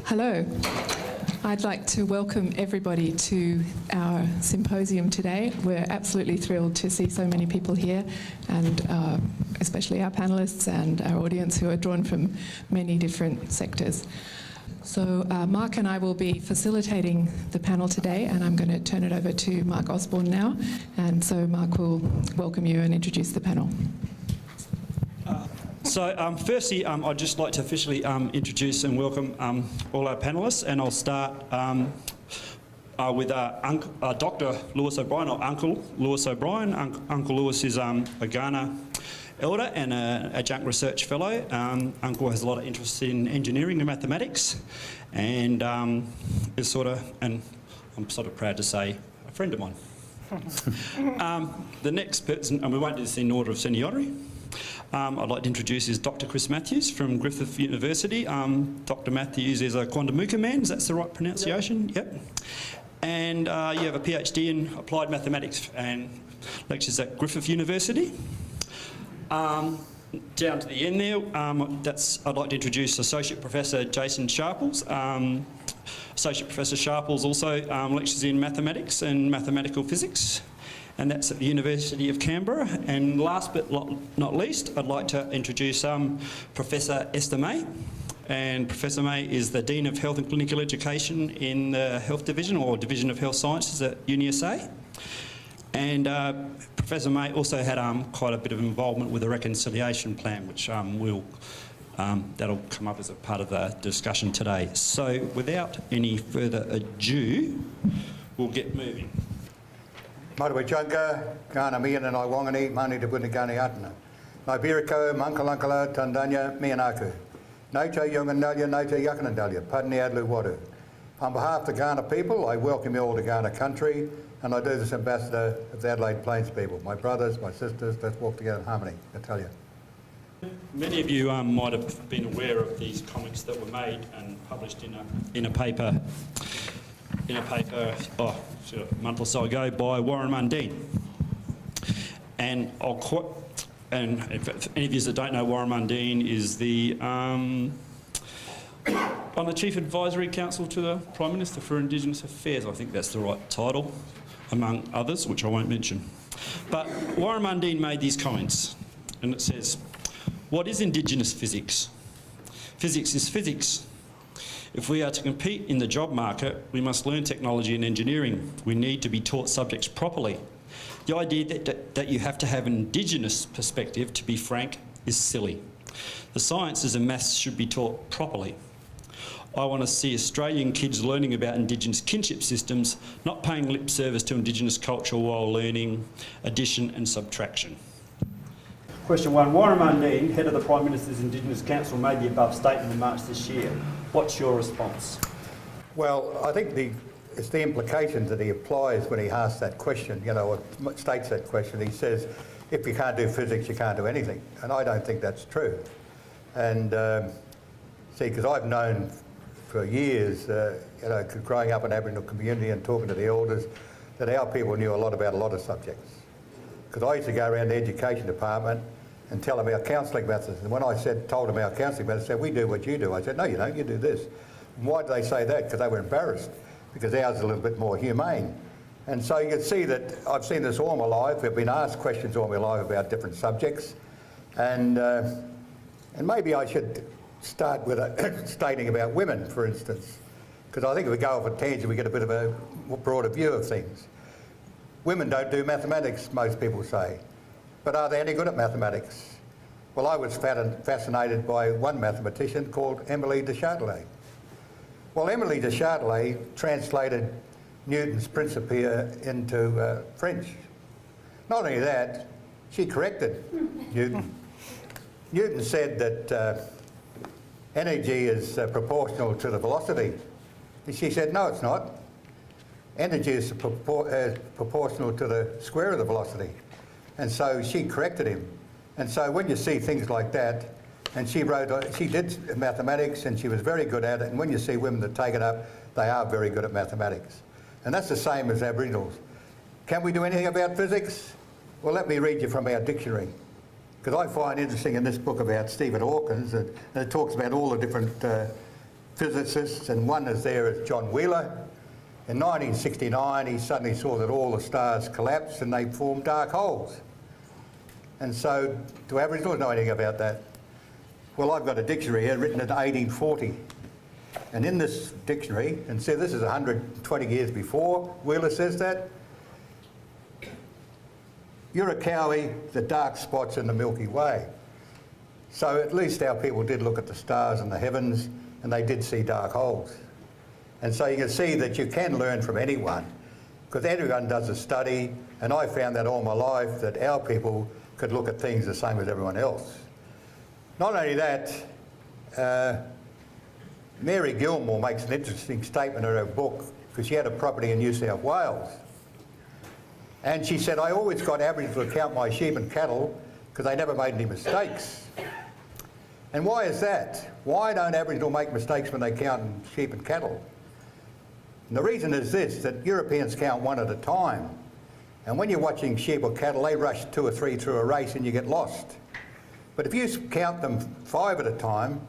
Hello. I'd like to welcome everybody to our symposium today. We're absolutely thrilled to see so many people here, and especially our panellists and our audience who are drawn from many different sectors. So Mark and I will be facilitating the panel today, and I'm going to turn it over to Mark Osborne now. And so Mark will welcome you and introduce the panel. Firstly, I'd just like to officially introduce and welcome all our panellists, and I'll start with Dr. Lewis O'Brien, or Uncle Lewis O'Brien. Uncle Lewis is a Ghana elder and an adjunct research fellow. Uncle has a lot of interest in engineering and mathematics, and is and I'm sort of proud to say, a friend of mine. The next person, and we won't do this in order of seniority, I'd like to introduce is Dr. Chris Matthews from Griffith University. Dr. Matthews is a Quandamooka man, is that the right pronunciation? Yep. And you have a PhD in applied mathematics and lectures at Griffith University. Down to the end there, I'd like to introduce Associate Professor Jason Sharples. Associate Professor Sharples also lectures in mathematics and mathematical physics, and that's at the University of Canberra. And last but not least, I'd like to introduce Professor Esther May. And Professor May is the Dean of Health and Clinical Education in the Health Division, or Division of Health Sciences at UniSA. And Professor May also had quite a bit of involvement with the reconciliation plan, which that'll come up as a part of the discussion today. So without any further ado, we'll get moving. Marawichanga, Ghana Mian and Iwangani, Mani de Bunagani Atna. Nibirico, Mankalankala, Tandanya, Mianaku. Naita Yungandalia, Naita Yakanandalia, Padni Adlu Wadu. On behalf of the Ghana people, I welcome you all to Ghana country, and I do this ambassador of the Adelaide Plains people. My brothers, my sisters, let's walk together in harmony, I tell you. Many of you might have been aware of these comments that were made and published in a paper a month or so ago by Warren Mundine. And I'll quote, and if any of you that don't know, Warren Mundine is on the Chief Advisory Council to the Prime Minister for Indigenous Affairs. I think that's the right title, among others, which I won't mention. But Warren Mundine made these comments, and it says, "What is Indigenous physics? Physics is physics. If we are to compete in the job market, we must learn technology and engineering. We need to be taught subjects properly. The idea that you have to have an Indigenous perspective, to be frank, is silly. The sciences and maths should be taught properly. I want to see Australian kids learning about Indigenous kinship systems, not paying lip service to Indigenous culture while learning addition and subtraction." Question 1. Warren Mundine, head of the Prime Minister's Indigenous Council, made the above statement in March this year. What's your response? Well, I think it's the implications that he applies when he asks that question, or states that question. He says, if you can't do physics, you can't do anything. And I don't think that's true. And see, because I've known for years, growing up in an Aboriginal community and talking to the elders, that our people knew a lot about a lot of subjects. Because I used to go around the education department and tell them our counselling methods. And when I told them our counselling methods, they said, "We do what you do." I said, "No, you don't, you do this." And why did they say that? Because they were embarrassed, because ours is a little bit more humane. And so you can see that I've seen this all my life. I've been asked questions all my life about different subjects. And maybe I should start with stating about women, for instance, because I think if we go off a tangent, we get a bit of a broader view of things. Women don't do mathematics, most people say. But are they any good at mathematics? Well, I was fascinated by one mathematician called Emily de Châtelet. Well, Emily de Châtelet translated Newton's Principia into French. Not only that, she corrected Newton. Newton said that energy is proportional to the velocity. And she said, no, it's not. Energy is proportional to the square of the velocity. And so she corrected him. And so when you see things like that, and she did mathematics and she was very good at it, and when you see women that take it up, they are very good at mathematics. And that's the same as Aboriginals. Can we do anything about physics? Well, let me read you from our dictionary. Because I find interesting in this book about Stephen Hawkins, and it talks about all the different physicists, and one is there is John Wheeler. In 1969, he suddenly saw that all the stars collapsed and they formed dark holes. And so, do Aboriginals know anything about that? Well, I've got a dictionary here written in 1840. And in this dictionary, and see, this is 120 years before Wheeler says that, Urakawi, the dark spots in the Milky Way. So at least our people did look at the stars and the heavens, and they did see dark holes. And so you can see that you can learn from anyone, because everyone does a study, and I found that all my life, that our people could look at things the same as everyone else. Not only that, Mary Gilmore makes an interesting statement in her book, because she had a property in New South Wales. And she said, I always got Aboriginals to count my sheep and cattle because they never made any mistakes. And why is that? Why don't Aboriginals make mistakes when they count sheep and cattle? And the reason is this, that Europeans count one at a time. And when you're watching sheep or cattle, they rush 2 or 3 through a race and you get lost. But if you count them 5 at a time,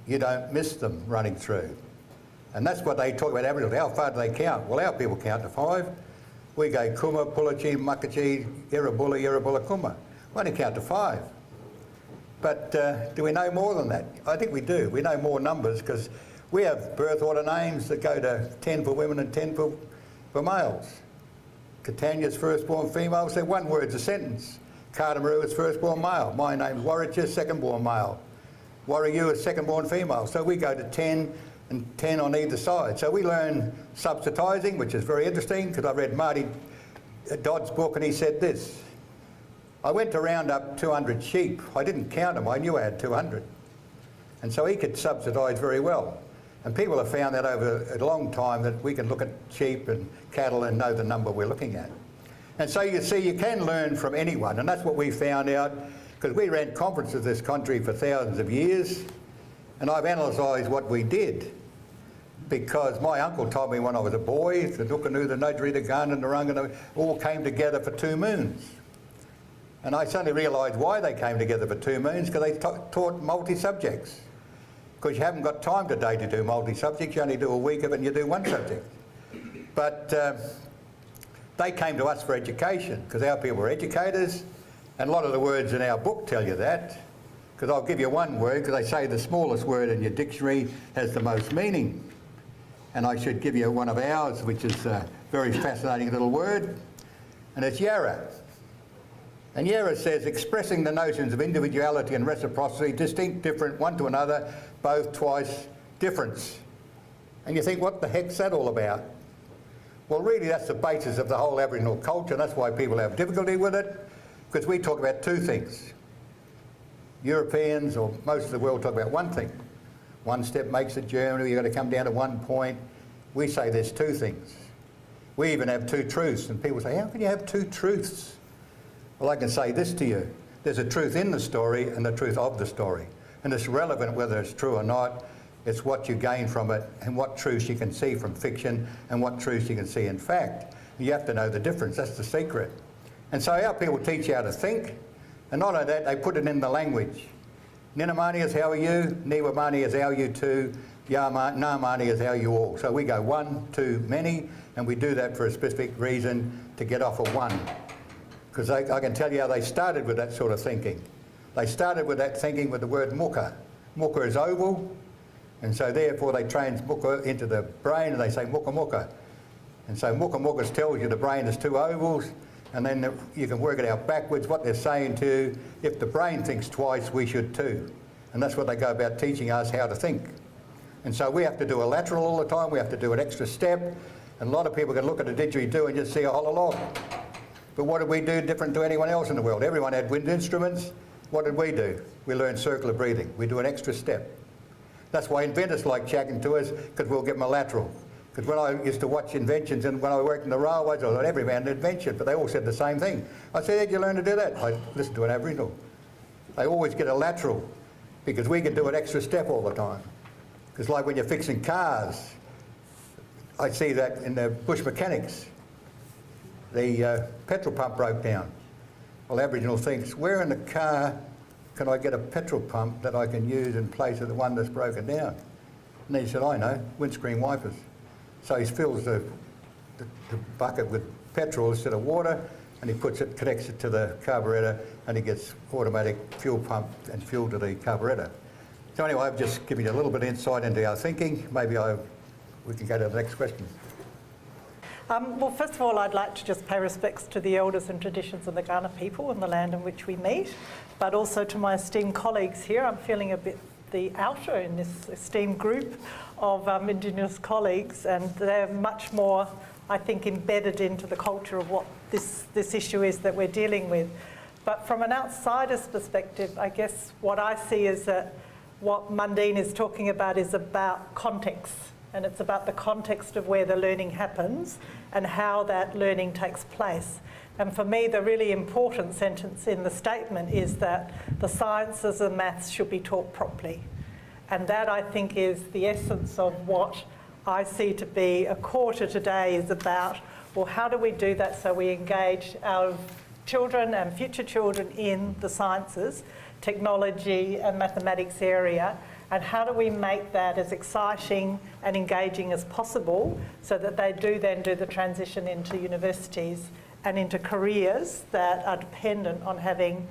you don't miss them running through. And that's what they talk about Aboriginals. How far do they count? Well, our people count to 5. We go Kuma, Pulachi, Mukachi, Yerrabulla, Yerrabulla, Kuma. We only count to 5. But do we know more than that? I think we do. We know more numbers because we have birth order names that go to 10 for women and 10 for males. Catania's firstborn female, so one word's a sentence. Cardamaroo is firstborn male. My name's Warwick, secondborn male. Warrior is secondborn female. So we go to 10 and 10 on either side. So we learn subsidising, which is very interesting, because I read Marty Dodd's book and he said this. I went to round up 200 sheep. I didn't count them, I knew I had 200. And so he could subsidise very well. And people have found that over a long time that we can look at sheep and cattle and know the number we're looking at. And so you see, you can learn from anyone, and that's what we found out, because we ran conferences in this country for thousands of years, and I've analysed what we did. Because my uncle told me when I was a boy, the Nukanoo, the Nudgeri, the Gun and the Rungano all came together for 2 moons. And I suddenly realised why they came together for 2 moons, because they taught multi-subjects. Because you haven't got time today to do multi-subjects, you only do a week of it and you do one subject. But they came to us for education, because our people were educators, and a lot of the words in our book tell you that. Because I'll give you one word, because they say the smallest word in your dictionary has the most meaning. And I should give you one of ours, which is a very fascinating little word, and it's Yarra. And Yarra says, expressing the notions of individuality and reciprocity, distinct, different, one to another, both, twice, difference. And you think, what the heck's that all about? Well, really, that's the basis of the whole Aboriginal culture, and that's why people have difficulty with it, because we talk about 2 things. Europeans, or most of the world, talk about one thing. One step makes a journey, you've got to come down to one point. We say there's 2 things. We even have 2 truths, and people say, how can you have 2 truths? Well, I can say this to you. There's a truth in the story and the truth of the story. And it's relevant whether it's true or not. It's what you gain from it and what truths you can see from fiction and what truths you can see in fact. You have to know the difference. That's the secret. And so our people teach you how to think. And not only that, they put it in the language. Ninamani is how are you, Niwamani is how you two, Namani is how you all. So we go 1, 2, many, and we do that for a specific reason to get off of 1. Because I can tell you how they started with that sort of thinking. They started with that thinking with the word muka. Muka is oval, and so therefore they train muka into the brain and they say muka muka. And so muka muka tells you the brain is 2 ovals, and then you can work it out backwards, what they're saying to you, if the brain thinks twice, we should too. And that's what they go about teaching us how to think. And so we have to do a lateral all the time, we have to do an extra step, and a lot of people can look at a didgeridoo and just see a whole log. But what did we do different to anyone else in the world? Everyone had wind instruments. What did we do? We learned circular breathing. We do an extra step. That's why inventors like chatting to us, because we'll give them a lateral. Because when I used to watch inventions and when I worked in the railways, I thought every man had an invention, but they all said the same thing. I said, how'd you learn to do that? I listened to an Aboriginal. They always get a lateral, because we can do an extra step all the time. Because like when you're fixing cars, I see that in the bush mechanics. The petrol pump broke down. Well, Aboriginal thinks, where in the car can I get a petrol pump that I can use in place of the one that's broken down? And he said, I know, windscreen wipers. So he fills the bucket with petrol instead of water, and he connects it to the carburettor, and he gets automatic fuel pump and fuel to the carburettor. So anyway, I've just given you a little bit of insight into our thinking. Maybe we can go to the next question. Well, first of all, I'd like to just pay respects to the elders and traditions of the Kaurna people and the land in which we meet, but also to my esteemed colleagues here. I'm feeling a bit the outer in this esteemed group of Indigenous colleagues, and they're much more, I think, embedded into the culture of what this issue is that we're dealing with. But from an outsider's perspective, I guess what I see is that what Mundine is talking about is about context, and it's about the context of where the learning happens and how that learning takes place. And for me, the really important sentence in the statement is that the sciences and maths should be taught properly. And that, I think, is the essence of what I see to be a core to today, is about, well, how do we do that so we engage our children and future children in the sciences, technology and mathematics area, and how do we make that as exciting and engaging as possible so that they do then do the transition into universities and into careers that are dependent on having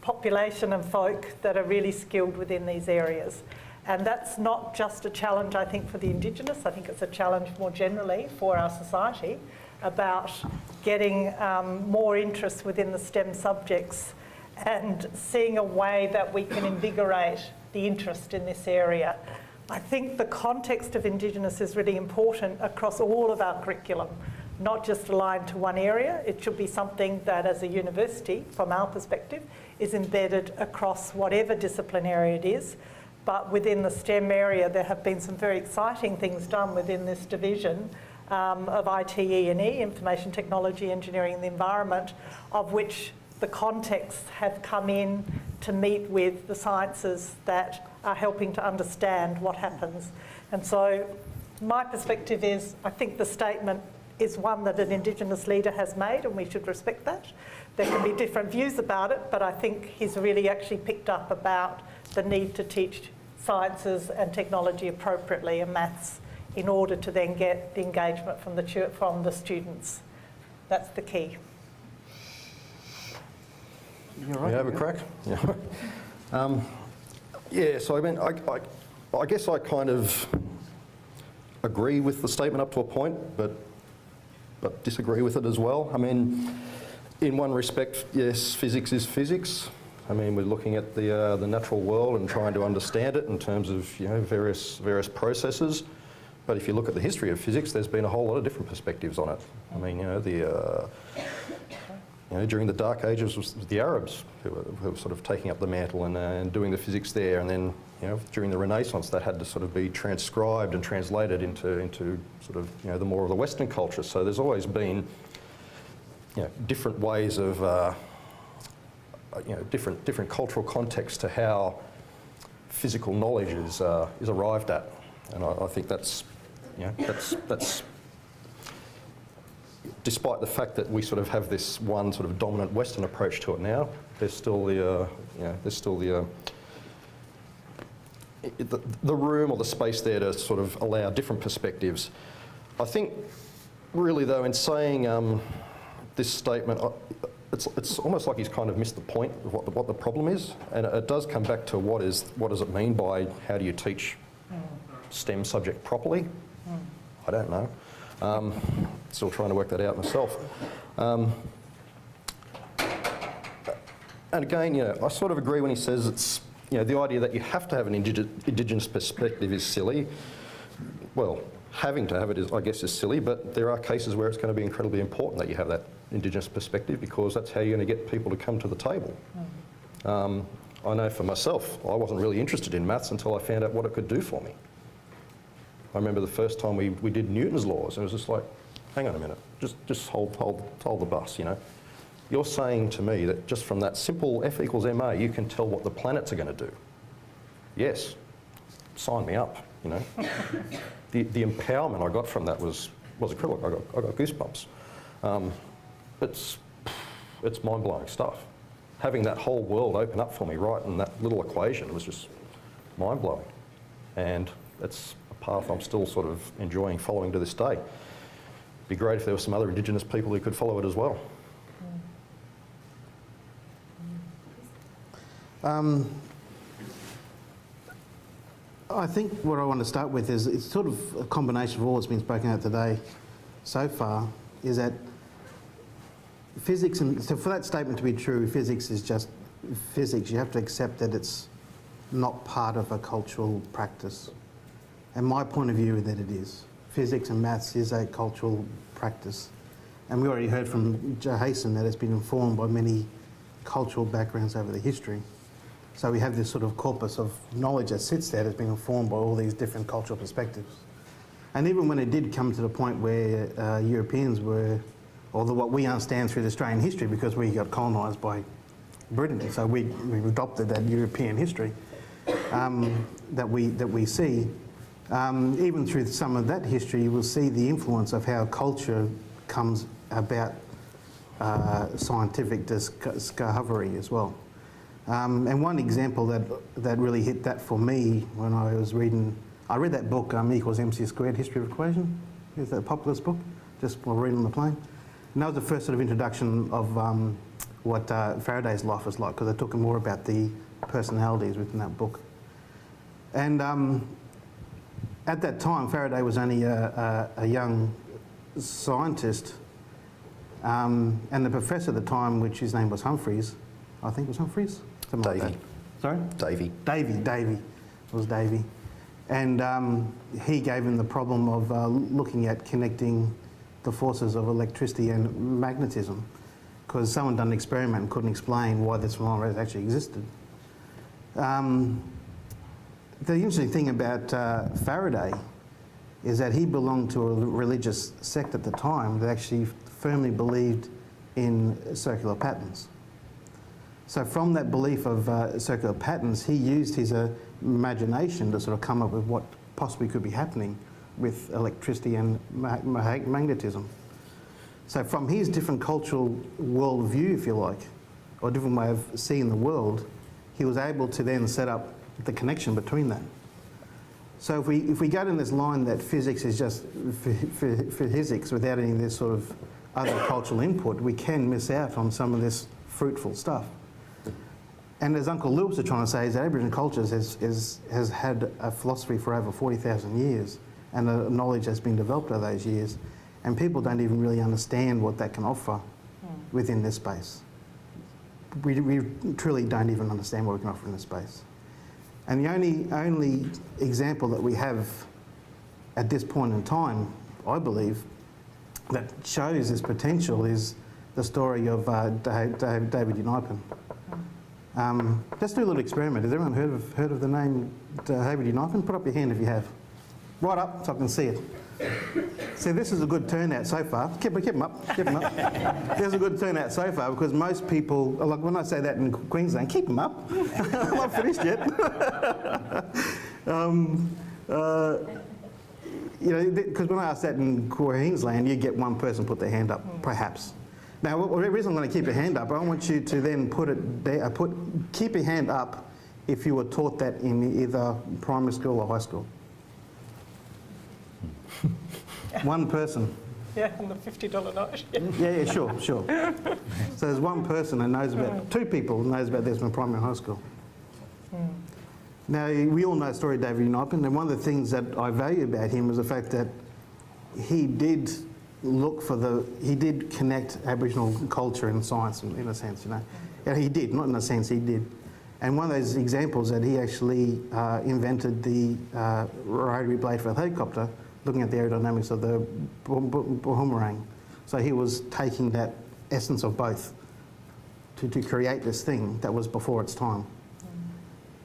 population and folk that are really skilled within these areas. And that's not just a challenge, I think, for the Indigenous. I think it's a challenge more generally for our society about getting more interest within the STEM subjects and seeing a way that we can invigorate the interest in this area. I think the context of Indigenous is really important across all of our curriculum, not just aligned to one area. It should be something that, as a university, from our perspective, is embedded across whatever discipline area it is. But within the STEM area, there have been some very exciting things done within this division of ITE&E, Information Technology, Engineering and the Environment, of which the contexts have come in to meet with the sciences that are helping to understand what happens. And so my perspective is, I think the statement is one that an Indigenous leader has made, and we should respect that. There can be different views about it, but I think he's really actually picked up about the need to teach sciences and technology appropriately and maths in order to then get the engagement from the students. That's the key. You have a crack? Yeah. Yeah, so I mean, I guess I kind of agree with the statement up to a point, but disagree with it as well. I mean, in one respect, yes, physics is physics. I mean, we're looking at the natural world and trying to understand it in terms of, you know, various processes. But if you look at the history of physics, there's been a whole lot of different perspectives on it. I mean, during the Dark Ages was the Arabs who were sort of taking up the mantle and doing the physics there, and then, you know, during the Renaissance that had to sort of be transcribed and translated into sort of, you know, the more of the Western culture. So there's always been, you know, different ways of, you know, different cultural contexts to how physical knowledge is arrived at, and I think that's, you know, that's despite the fact that we sort of have this one sort of dominant Western approach to it now, there's still the room or the space there to sort of allow different perspectives. I think, really though, in saying this statement, it's almost like he's kind of missed the point of what the problem is, and it does come back to what does it mean by how do you teach STEM subject properly? I don't know. Still trying to work that out myself. And again, you know, I sort of agree when he says it's, you know, the idea that you have to have an Indigenous perspective is silly. Well, having to have it is, I guess, is silly, but there are cases where it's going to be incredibly important that you have that Indigenous perspective, because that's how you're going to get people to come to the table. I know for myself, I wasn't really interested in maths until I found out what it could do for me. I remember the first time we did Newton's laws, and it was just like, hang on a minute, just hold the bus, you know. You're saying to me that just from that simple F equals ma, you can tell what the planets are going to do. Yes, sign me up, you know. The empowerment I got from that was incredible. I got goosebumps. It's mind-blowing stuff. Having that whole world open up for me right in that little equation was just mind-blowing. And that's a path I'm still sort of enjoying following to this day. Be great if there were some other Indigenous people who could follow it as well. I think what I want to start with is it's sort of a combination of all that's been spoken about today so far, is that physics, and so for that statement to be true, physics is just physics. You have to accept that it's not part of a cultural practice. And my point of view is that it is. Physics and maths is a cultural practice. And we already heard from Jason that it's been informed by many cultural backgrounds over the history. So we have this sort of corpus of knowledge that sits there that's been informed by all these different cultural perspectives. And even when it did come to the point where Europeans were, or what we understand through the Australian history, because we got colonised by Britain, so we adopted that European history that we see. Even through some of that history, you will see the influence of how culture comes about scientific discovery as well. And one example that really hit that for me when I was reading, I read that book, E equals MC squared, History of Equation. Is that a populist book? Just while reading on the plane. And that was the first sort of introduction of what Faraday's life was like, because I took more about the personalities within that book. And at that time, Faraday was only a young scientist, and the professor at the time, which his name was Humphreys, I think it was Humphreys? Something like that. Sorry? Davy. Davy. It was Davy. And he gave him the problem of looking at connecting the forces of electricity and magnetism, because someone done an experiment and couldn't explain why this phenomenon actually existed. The interesting thing about Faraday is that he belonged to a religious sect at the time that actually firmly believed in circular patterns. So from that belief of circular patterns, he used his imagination to sort of come up with what possibly could be happening with electricity and magnetism. So from his different cultural worldview, if you like, or different way of seeing the world, he was able to then set up the connection between that. So if we go down this line that physics is just physics without any of this sort of other cultural input, we can miss out on some of this fruitful stuff. And as Uncle Lewis is trying to say, is that Aboriginal cultures has had a philosophy for over 40,000 years, and a knowledge that's been developed over those years, and people don't even really understand what that can offer within this space. We truly don't even understand what we can offer in this space. And the only example that we have at this point in time, I believe, that shows this potential is the story of David Unipen. Let's do a little experiment. Has everyone heard of the name David Unipen? Put up your hand if you have. Right up so I can see it. See, this is a good turnout so far. Keep them up. There's a good turnout so far because most people, like when I say that in Queensland, keep them up. I'm not finished yet. You know, because when I ask that in Queensland, you get one person put their hand up, perhaps. Now, the reason I'm going to keep your hand up, I want you to then keep your hand up if you were taught that in either primary school or high school. One person. Yeah, and the $50 note. Yeah, sure. So there's one person that knows about, two people knows about this from primary and high school. Now, we all know the story of David Unipen, and one of the things that I value about him was the fact that he did connect Aboriginal culture and science in a sense, you know. Yeah, he did, not in a sense, he did. And one of those examples that he actually invented the rotary blade for a helicopter, looking at the aerodynamics of the boomerang. So he was taking that essence of both to create this thing that was before its time.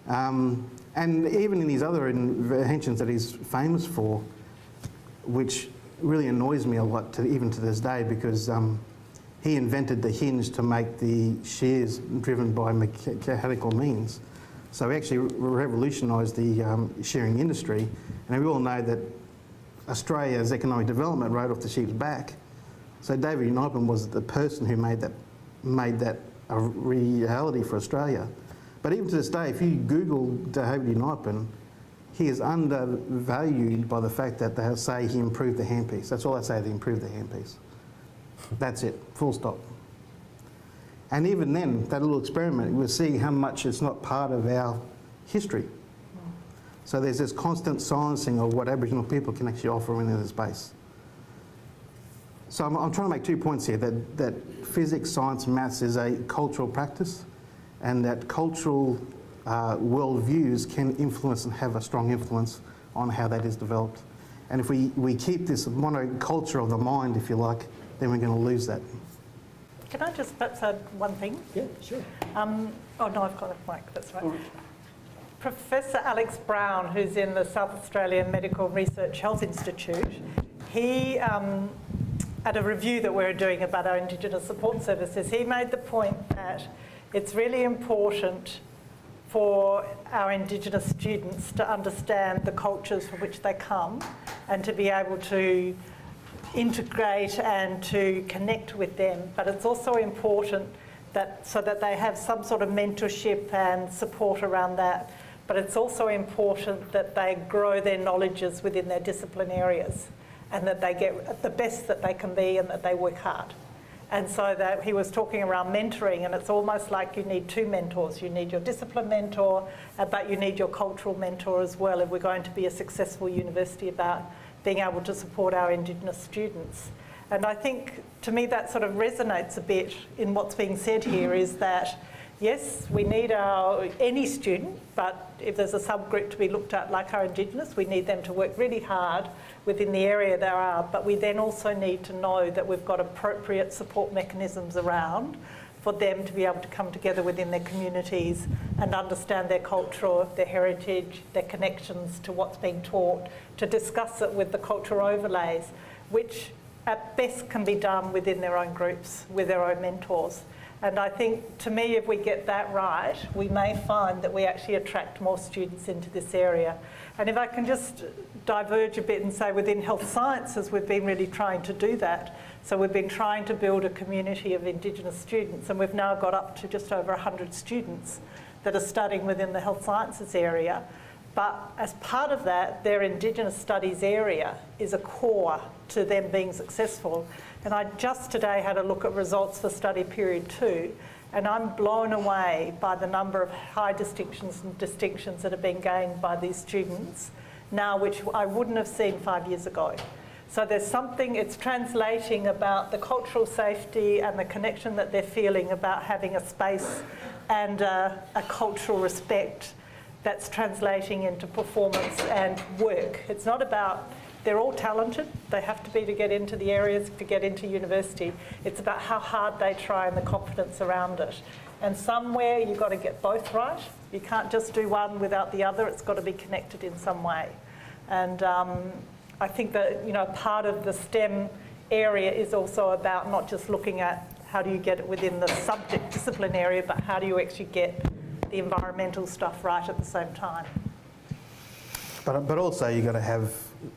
And even in his other inventions that he's famous for, which really annoys me a lot even to this day, because he invented the hinge to make the shears driven by mechanical means. So he actually revolutionised the shearing industry. And we all know that Australia's economic development rode off the sheep's back. So David Unipen was the person who made that a reality for Australia. But even to this day, if you Google David Unipen, he is undervalued by the fact that they'll say he improved the handpiece. That's all they say, they improved the handpiece. That's it, full stop. And even then, that little experiment, we're seeing how much it's not part of our history. So there's this constant silencing of what Aboriginal people can actually offer within the space. So I'm trying to make 2 points here, that physics, science, maths is a cultural practice, and that cultural worldviews can influence and have a strong influence on how that is developed. And if we keep this monoculture of the mind, if you like, then we're going to lose that. Can I just perhaps add one thing? Yeah, sure. Oh no, I've got a mic, that's right. Professor Alex Brown, who's in the South Australian Medical Research Health Institute, he, at a review that we're doing about our Indigenous support services, he made the point that it's really important for our Indigenous students to understand the cultures from which they come and to be able to integrate and to connect with them. But it's also important that so that they have some sort of mentorship and support around that. But it's also important that they grow their knowledges within their discipline areas and that they get the best that they can be and that they work hard. And so that he was talking around mentoring, and it's almost like you need two mentors. You need your discipline mentor, but you need your cultural mentor as well if we're going to be a successful university about being able to support our Indigenous students. And I think, to me, that sort of resonates a bit in what's being said here, is that, yes, we need any student, but if there's a subgroup to be looked at like our Indigenous, we need them to work really hard within the area they are, but we then also need to know that we've got appropriate support mechanisms around for them to be able to come together within their communities and understand their culture, their heritage, their connections to what's being taught, to discuss it with the cultural overlays, which at best can be done within their own groups, with their own mentors. And I think, to me, if we get that right, we may find that we actually attract more students into this area. And if I can just diverge a bit and say within health sciences, we've been really trying to do that. So we've been trying to build a community of Indigenous students, and we've now got up to just over 100 students that are studying within the health sciences area. But as part of that, their Indigenous studies area is a core to them being successful. And I just today had a look at results for study period 2, and I'm blown away by the number of high distinctions and distinctions that have been gained by these students now, which I wouldn't have seen 5 years ago. So there's something, it's translating about the cultural safety and the connection that they're feeling about having a space and a cultural respect that's translating into performance and work. It's not about, they're all talented, they have to be to get into the areas, to get into university. It's about how hard they try and the confidence around it. And somewhere you've got to get both right. You can't just do one without the other, it's got to be connected in some way. And I think that, you know, part of the STEM area is also about not just looking at how do you get it within the subject discipline area, but how do you actually get the environmental stuff right at the same time. But also you've got to have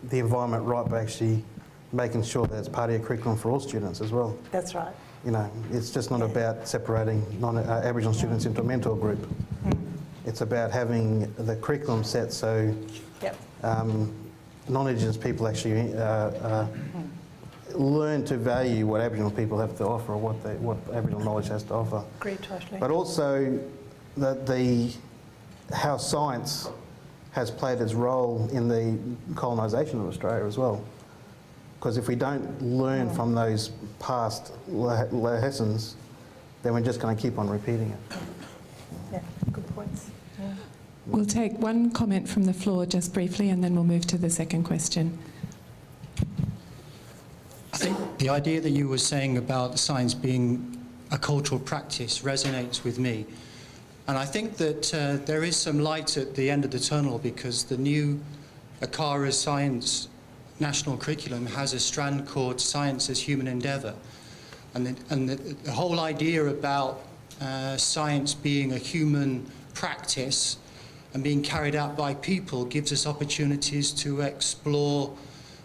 the environment right by actually making sure that it's part of your curriculum for all students as well. That's right. You know, it's just not about separating Aboriginal students into a mentor group. It's about having the curriculum set so non-Indigenous people actually learn to value what Aboriginal people have to offer, or what Aboriginal knowledge has to offer. Agree totally. But also how science has played its role in the colonisation of Australia as well. Because if we don't learn from those past lessons, then we're just going to keep on repeating it. Yeah, good points. Yeah. We'll take one comment from the floor just briefly, and then we'll move to the second question. I think the idea that you were saying about science being a cultural practice resonates with me. And I think that there is some light at the end of the tunnel, because the new ACARA Science National Curriculum has a strand called Science as Human Endeavour. And the whole idea about science being a human practice and being carried out by people gives us opportunities to explore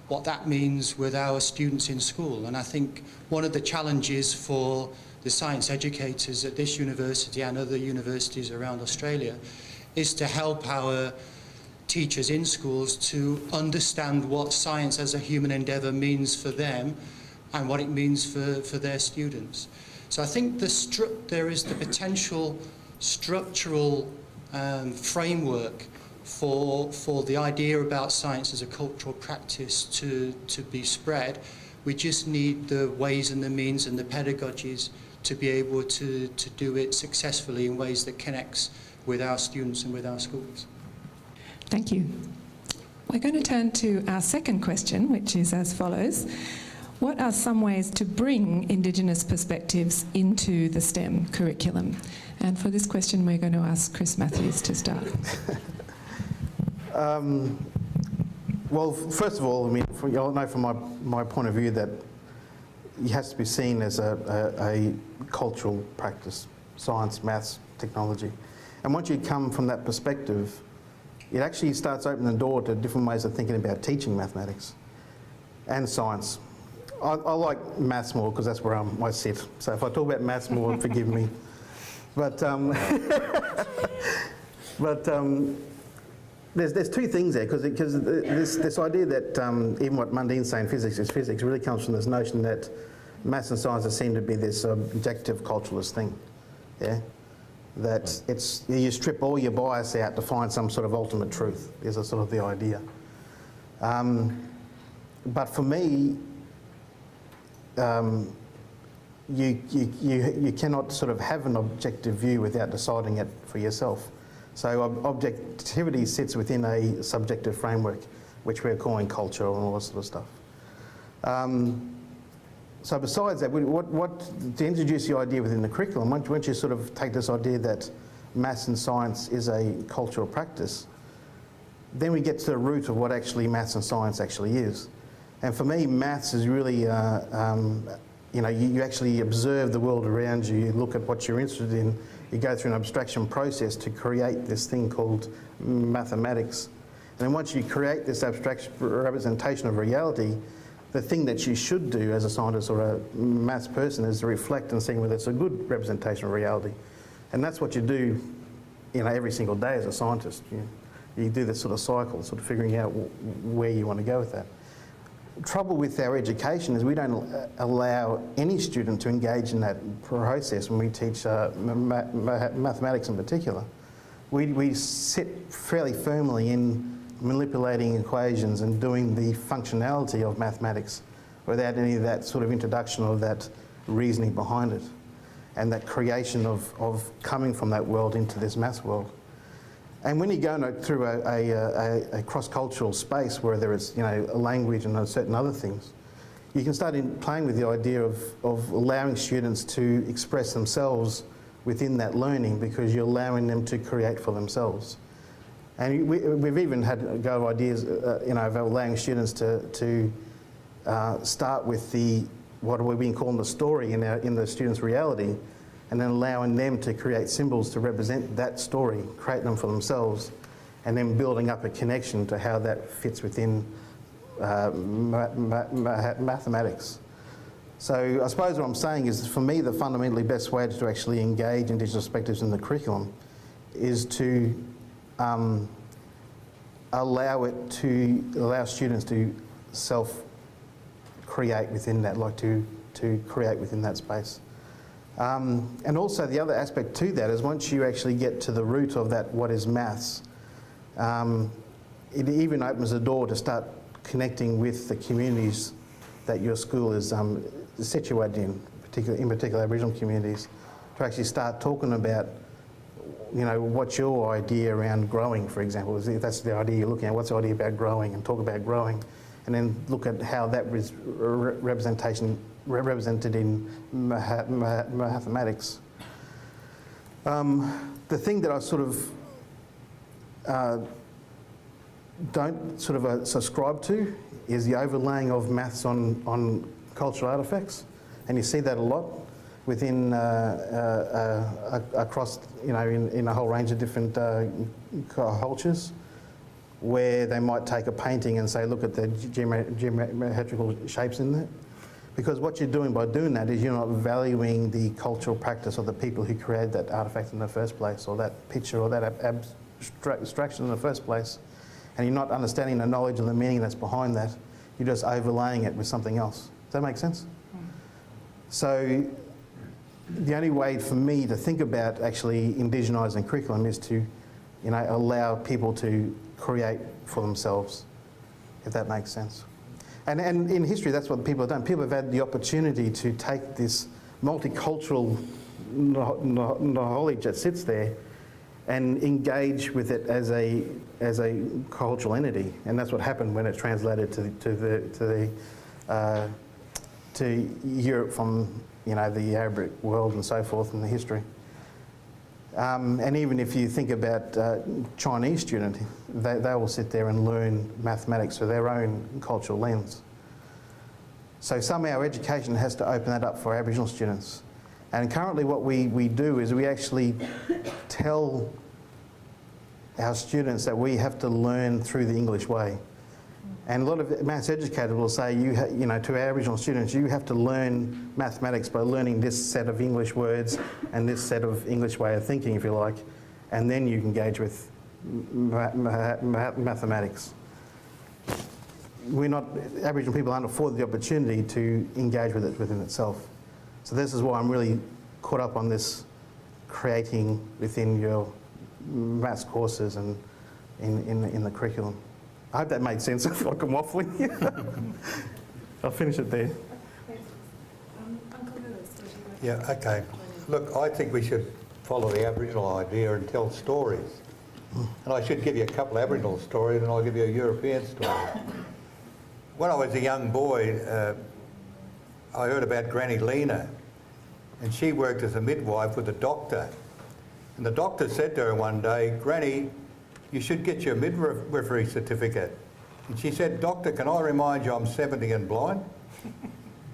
what that means with our students in school. And I think one of the challenges for the science educators at this university and other universities around Australia is to help our teachers in schools to understand what science as a human endeavour means for them and what it means for their students. So I think there is the potential structural framework for the idea about science as a cultural practice to be spread. We just need the ways and the means and the pedagogies to be able to do it successfully in ways that connects with our students and with our schools. Thank you. We're going to turn to our second question, which is as follows. What are some ways to bring Indigenous perspectives into the STEM curriculum? And for this question, we're going to ask Chris Matthews to start. Well, first of all, I mean, you'll know from my point of view that it has to be seen as a cultural practice, science, maths, technology. And once you come from that perspective, it actually starts opening the door to different ways of thinking about teaching mathematics and science. I like maths more because that's where I sit. So if I talk about maths more, forgive me. But there's two things there, because this idea that even what Mundine's saying, physics is physics, really comes from this notion that maths and science are seen to be this objective culturalist thing. Yeah, that you strip all your bias out to find some sort of ultimate truth. Is a sort of the idea. But for me, you cannot sort of have an objective view without deciding it for yourself. So objectivity sits within a subjective framework, which we're calling culture and all that sort of stuff. So besides that, to introduce the idea within the curriculum, once you sort of take this idea that maths and science is a cultural practice, then we get to the root of what actually maths and science actually is. And for me, maths is really, you actually observe the world around you, you look at what you're interested in, you go through an abstraction process to create this thing called mathematics. And then once you create this abstract representation of reality, the thing that you should do as a scientist or a maths person is to reflect and see whether it's a good representation of reality. And that's what you do, every single day as a scientist. You do this sort of cycle, sort of figuring out where you want to go with that. Trouble with our education is we don't allow any student to engage in that process when we teach mathematics in particular. We sit fairly firmly in manipulating equations and doing the functionality of mathematics without any of that sort of introduction or that reasoning behind it and that creation of coming from that world into this maths world. And when you go through a cross-cultural space where there is, a language and certain other things, you can start playing with the idea of allowing students to express themselves within that learning because you're allowing them to create for themselves. And we've even had go ideas, of allowing students to start with what we've been calling the story in the students' reality, and then allowing them to create symbols to represent that story, create them for themselves, and then building up a connection to how that fits within mathematics. So I suppose what I'm saying is, for me, the fundamentally best way to actually engage Indigenous perspectives in the curriculum is to allow students to self-create within that, to create within that space. And also the other aspect to that is once you actually get to the root of that, what is maths, it even opens the door to start connecting with the communities that your school is situated in particular Aboriginal communities, to actually start talking about, what's your idea around growing, for example. If that's the idea you're looking at, what's the idea about growing, and talk about growing, and then look at how that is represented in mathematics. The thing that I sort of don't sort of subscribe to is the overlaying of maths on cultural artefacts, and you see that a lot within across in a whole range of different cultures, where they might take a painting and say, look at the geometrical shapes in there. Because what you're doing by doing that is you're not valuing the cultural practice of the people who created that artefact in the first place, or that picture, or that abstraction in the first place. and you're not understanding the knowledge of the meaning that's behind that. You're just overlaying it with something else. Does that make sense? So the only way for me to think about actually indigenising curriculum is to, you know, allow people to create for themselves, if that makes sense. And in history, that's what people have done. People have had the opportunity to take this multicultural knowledge that sits there and engage with it as a cultural entity, and that's what happened when it's translated to Europe from, you know, the Arabic world and so forth in the history. And even if you think about Chinese students, they will sit there and learn mathematics through their own cultural lens. So somehow education has to open that up for Aboriginal students. And currently what we do is we actually tell our students that we have to learn through the English way. And a lot of maths educators will say, you know, to our Aboriginal students, you have to learn mathematics by learning this set of English words and this set of English way of thinking, if you like, and then you engage with mathematics. Aboriginal people aren't afforded the opportunity to engage with it within itself. So this is why I'm really caught up on this creating within your maths courses and in the curriculum. I hope that made sense. I feel like I'm waffling. I'll finish it there. Yeah, okay. Look, I think we should follow the Aboriginal idea and tell stories. And I should give you a couple of Aboriginal stories and I'll give you a European story. When I was a young boy, I heard about Granny Lena, and she worked as a midwife with a doctor. And the doctor said to her one day, "Granny, you should get your midwifery certificate." And she said, "Doctor, can I remind you I'm 70 and blind?"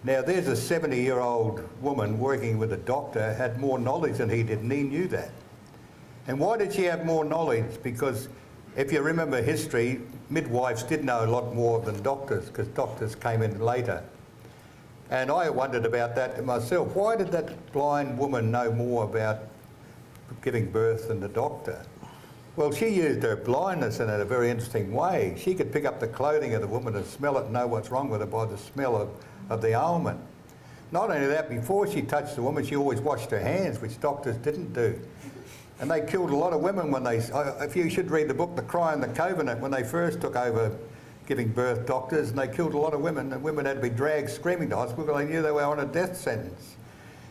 Now there's a 70-year-old woman working with a doctor, had more knowledge than he did, and he knew that. And why did she have more knowledge? Because if you remember history, midwives did know a lot more than doctors, because doctors came in later. And I wondered about that to myself. Why did that blind woman know more about giving birth than the doctor? Well, she used her blindness in a very interesting way. She could pick up the clothing of the woman and smell it and know what's wrong with her by the smell of the ailment. Not only that, before she touched the woman, she always washed her hands, which doctors didn't do. And they killed a lot of women when they, if you should read the book, The Cry and the Covenant, when they first took over giving birth doctors, and they killed a lot of women, and women had to be dragged screaming to hospital. They knew they were on a death sentence.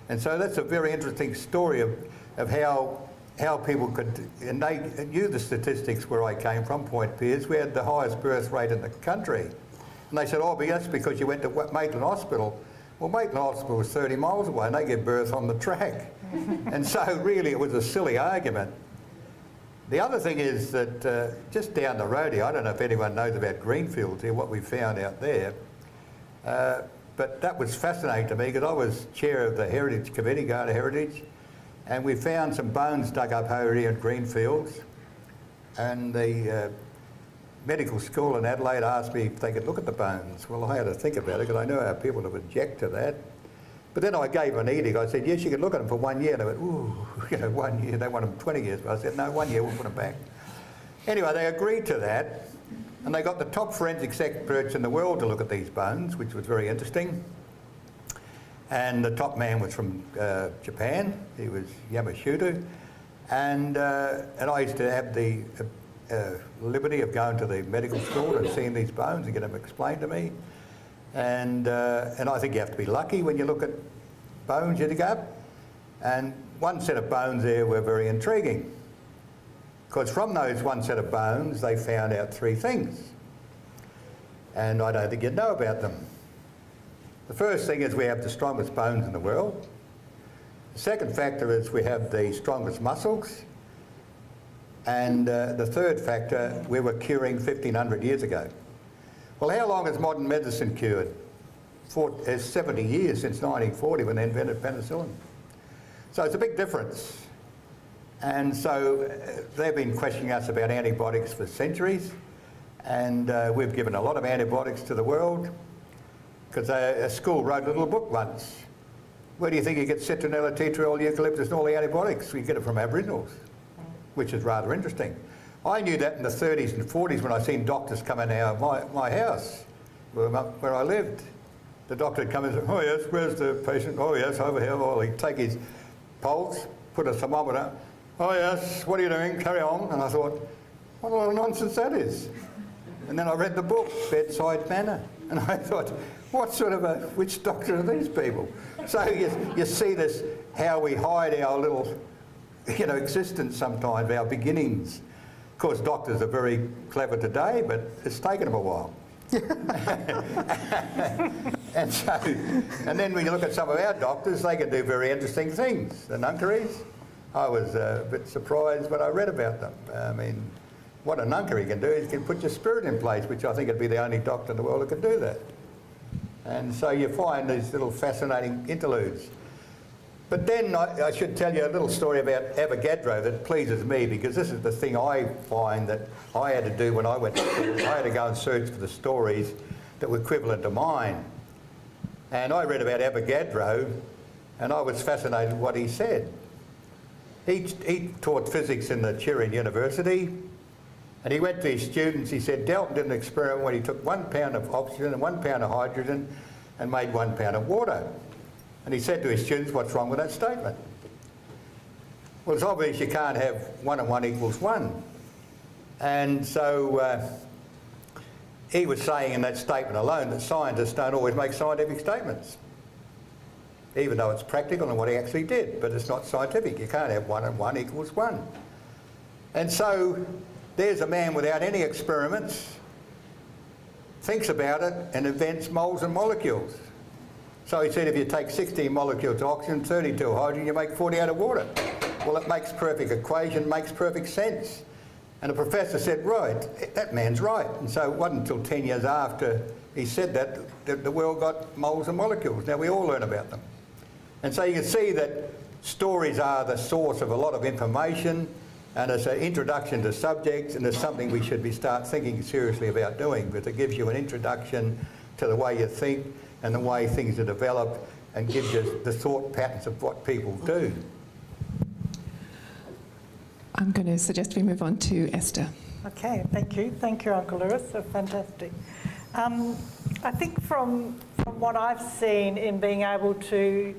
And so that's a very interesting story of how people could, and they knew the statistics where I came from, Point Pearce. We had the highest birth rate in the country. And they said, "Oh, but that's because you went to Maitland Hospital." Well, Maitland Hospital was 30 miles away, and they give birth on the track. And so really it was a silly argument. The other thing is that just down the road here, I don't know if anyone knows about Greenfields here, what we found out there, but that was fascinating to me because I was chair of the Heritage Committee, Garda Heritage, and we found some bones dug up over here at Greenfields, and the medical school in Adelaide asked me if they could look at the bones. Well, I had to think about it because I knew how people would object to that. But then I gave an edict. I said, "Yes, you can look at them for 1 year." And they went, "Ooh, you know, 1 year, they want them 20 years. But I said, "No, 1 year, we'll put them back." Anyway, they agreed to that, and they got the top forensic experts in the world to look at these bones, which was very interesting. And the top man was from Japan. He was Yamashita. And I used to have the liberty of going to the medical school and seeing these bones and get them explained to me. And I think you have to be lucky when you look at bones you dig up. And one set of bones there were very intriguing, because from those one set of bones they found out 3 things, and I don't think you'd know about them. The first thing is we have the strongest bones in the world. The second factor is we have the strongest muscles. And the third factor, we were curing 1,500 years ago. Well, how long has modern medicine cured? 70 years, since 1940 when they invented penicillin. So it's a big difference. And so they've been questioning us about antibiotics for centuries, and we've given a lot of antibiotics to the world, because a school wrote a little book once. Where do you think you get citronella, tea tree oil, eucalyptus and all the antibiotics? You get it from Aboriginals, which is rather interesting. I knew that in the 30s and 40s when I seen doctors coming out of my house, where I lived. The doctor would come in and say, oh yes, where's the patient? Oh yes, over here. Well, he'd take his pulse, put a thermometer. Oh yes, what are you doing? Carry on. And I thought, what a lot of nonsense that is. And then I read the book, Bedside Manner, and I thought, what sort of a witch doctor are these people? So you see this, how we hide our little, existence sometimes, our beginnings. Of course, doctors are very clever today, but it's taken them a while. and then when you look at some of our doctors, they can do very interesting things. The nunkeries, I was a bit surprised when I read about them. I mean, what a nunkery can do is can put your spirit in place, which I think would be the only doctor in the world that could do that. And so you find these little fascinating interludes. But then I should tell you a little story about Avogadro that pleases me, because this is the thing I find that I had to do when I went to school. I had to go and search for the stories that were equivalent to mine. And I read about Avogadro, and I was fascinated with what he said. He taught physics in the Turin University, and he went to his students, he said Dalton did an experiment when he took 1 pound of oxygen and 1 pound of hydrogen and made 1 pound of water. And he said to his students, what's wrong with that statement? Well, it's obvious you can't have 1 and 1 equals 1. And so he was saying in that statement alone that scientists don't always make scientific statements, even though it's practical and what he actually did, but it's not scientific. You can't have 1 and 1 equals 1. And so there's a man without any experiments, thinks about it and invents moles and molecules. So he said if you take 16 molecules of oxygen, 32 of hydrogen, you make 40 out of water. Well, it makes perfect equation, makes perfect sense. And the professor said, right, that man's right. And so it wasn't until 10 years after he said that the world got moles and molecules. Now we all learn about them. And so you can see that stories are the source of a lot of information, and it's an introduction to subjects, and it's something we should start thinking seriously about doing, because it gives you an introduction to the way you think and the way things are developed, and gives you the thought patterns of what people do. I'm going to suggest we move on to Esther. Okay, thank you. Thank you, Uncle Lewis. So fantastic. I think from what I've seen in being able to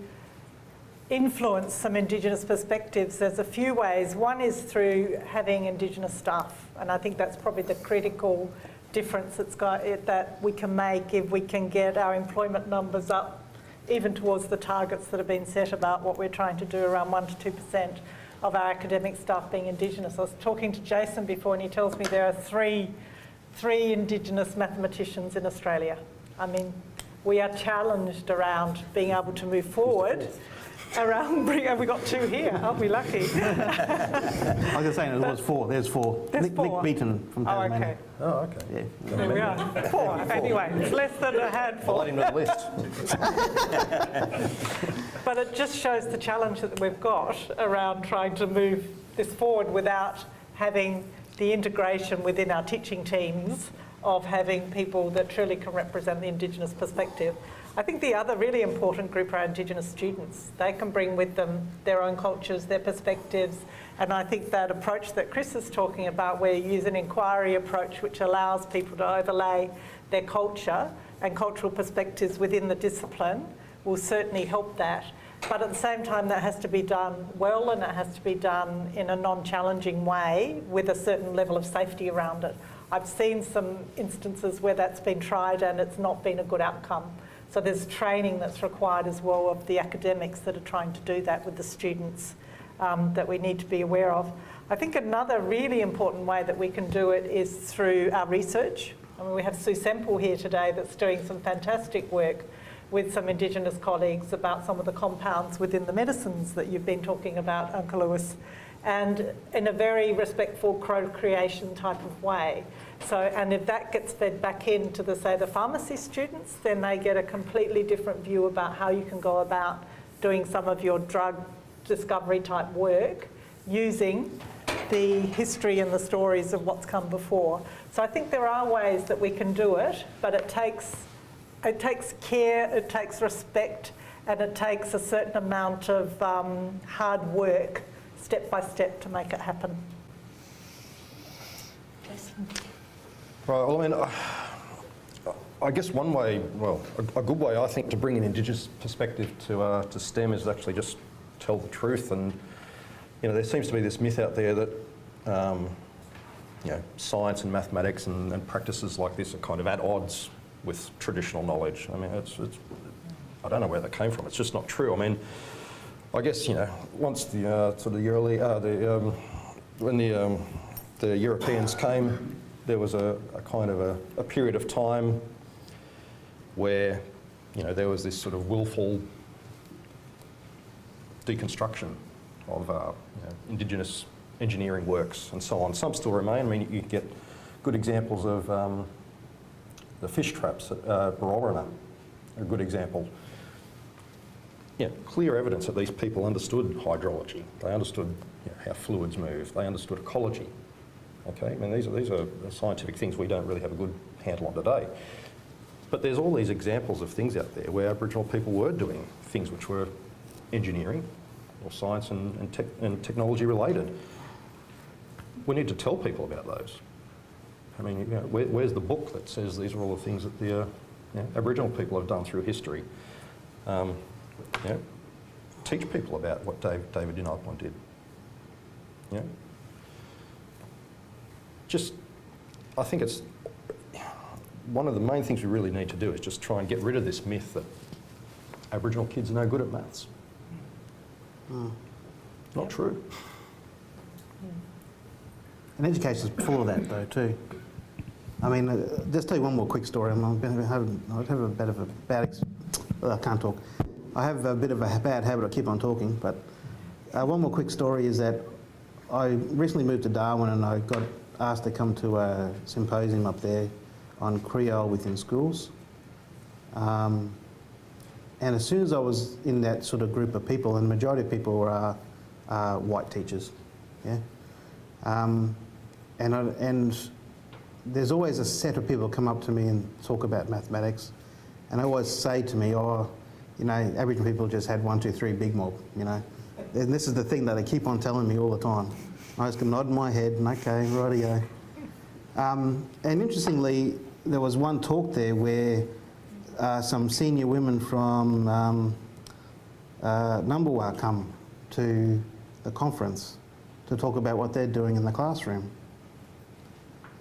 influence some Indigenous perspectives, there's a few ways. One is through having Indigenous staff, and I think that's probably the critical difference that we can make if we can get our employment numbers up, even towards the targets that have been set about what we're trying to do, around 1 to 2% of our academic staff being Indigenous. I was talking to Jason before, and he tells me there are three Indigenous mathematicians in Australia. I mean, we are challenged around being able to move forward. We got 2 here, aren't we lucky? I was saying there was 4. There's 4. There's 4. Nick Beaton from Tasmania. Oh, okay. Yeah. There we are. 4. Anyway, it's less than a handful. I'll let him know the list. But it just shows the challenge that we've got around trying to move this forward without having the integration within our teaching teams of having people that truly can represent the Indigenous perspective. I think the other really important group are Indigenous students. They can bring with them their own cultures, their perspectives, and I think that approach that Chris is talking about, where you use an inquiry approach which allows people to overlay their culture and cultural perspectives within the discipline, will certainly help that. But at the same time, that has to be done well, and it has to be done in a non-challenging way with a certain level of safety around it. I've seen some instances where that's been tried and it's not been a good outcome. So there's training that's required as well of the academics that are trying to do that with the students that we need to be aware of. I think another really important way that we can do it is through our research. I mean, we have Sue Semple here today that's doing some fantastic work with some Indigenous colleagues about some of the compounds within the medicines that you've been talking about, Uncle Lewis, and in a very respectful co-creation type of way. So, and if that gets fed back into the pharmacy students, then they get a completely different view about how you can go about doing some of your drug discovery type work using the history and the stories of what's come before. So I think there are ways that we can do it, but it takes care, it takes respect, and it takes a certain amount of hard work, step by step, to make it happen. Right, well, I mean, I guess one way, well, a good way, I think, to bring an Indigenous perspective to STEM is actually just tell the truth. And, you know, there seems to be this myth out there that, you know, science and mathematics and practices like this are kind of at odds with traditional knowledge. I mean, I don't know where that came from. It's just not true. I mean, I guess, you know, once the sort of the early, when the Europeans came, there was a kind of a period of time where, you know, there was this sort of willful deconstruction of you know, Indigenous engineering works and so on. Some still remain. I mean, you get good examples of the fish traps at Barorana, a good example. Yeah, clear evidence that these people understood hydrology. They understood, you know, how fluids move. They understood ecology. Okay, I mean, these are scientific things we don't really have a good handle on today. But there's all these examples of things out there where Aboriginal people were doing things which were engineering or science and technology related. We need to tell people about those. I mean, you know, where's the book that says these are all the things that the you know, Aboriginal people have done through history? You know, teach people about what David Dinalpon did. You know? Just, I think it's one of the main things we really need to do is just try and get rid of this myth that Aboriginal kids are no good at maths. Not true. And education's full of that though too. I mean, just tell you one more quick story. I have a bit of a bad, I can't talk. I have a bit of a bad habit, I keep on talking, but one more quick story is that I recently moved to Darwin and I got asked to come to a symposium up there on Creole within schools. And as soon as I was in that sort of group of people, and the majority of people are white teachers, yeah? And there's always a set of people come up to me and talk about mathematics, and they always say to me, oh, you know, Aboriginal people just had 1, 2, 3 big mob, you know. And this is the thing that they keep on telling me all the time. I just nod my head and okay, rightio. And interestingly, there was one talk there where some senior women from Numberwa come to the conference to talk about what they're doing in the classroom.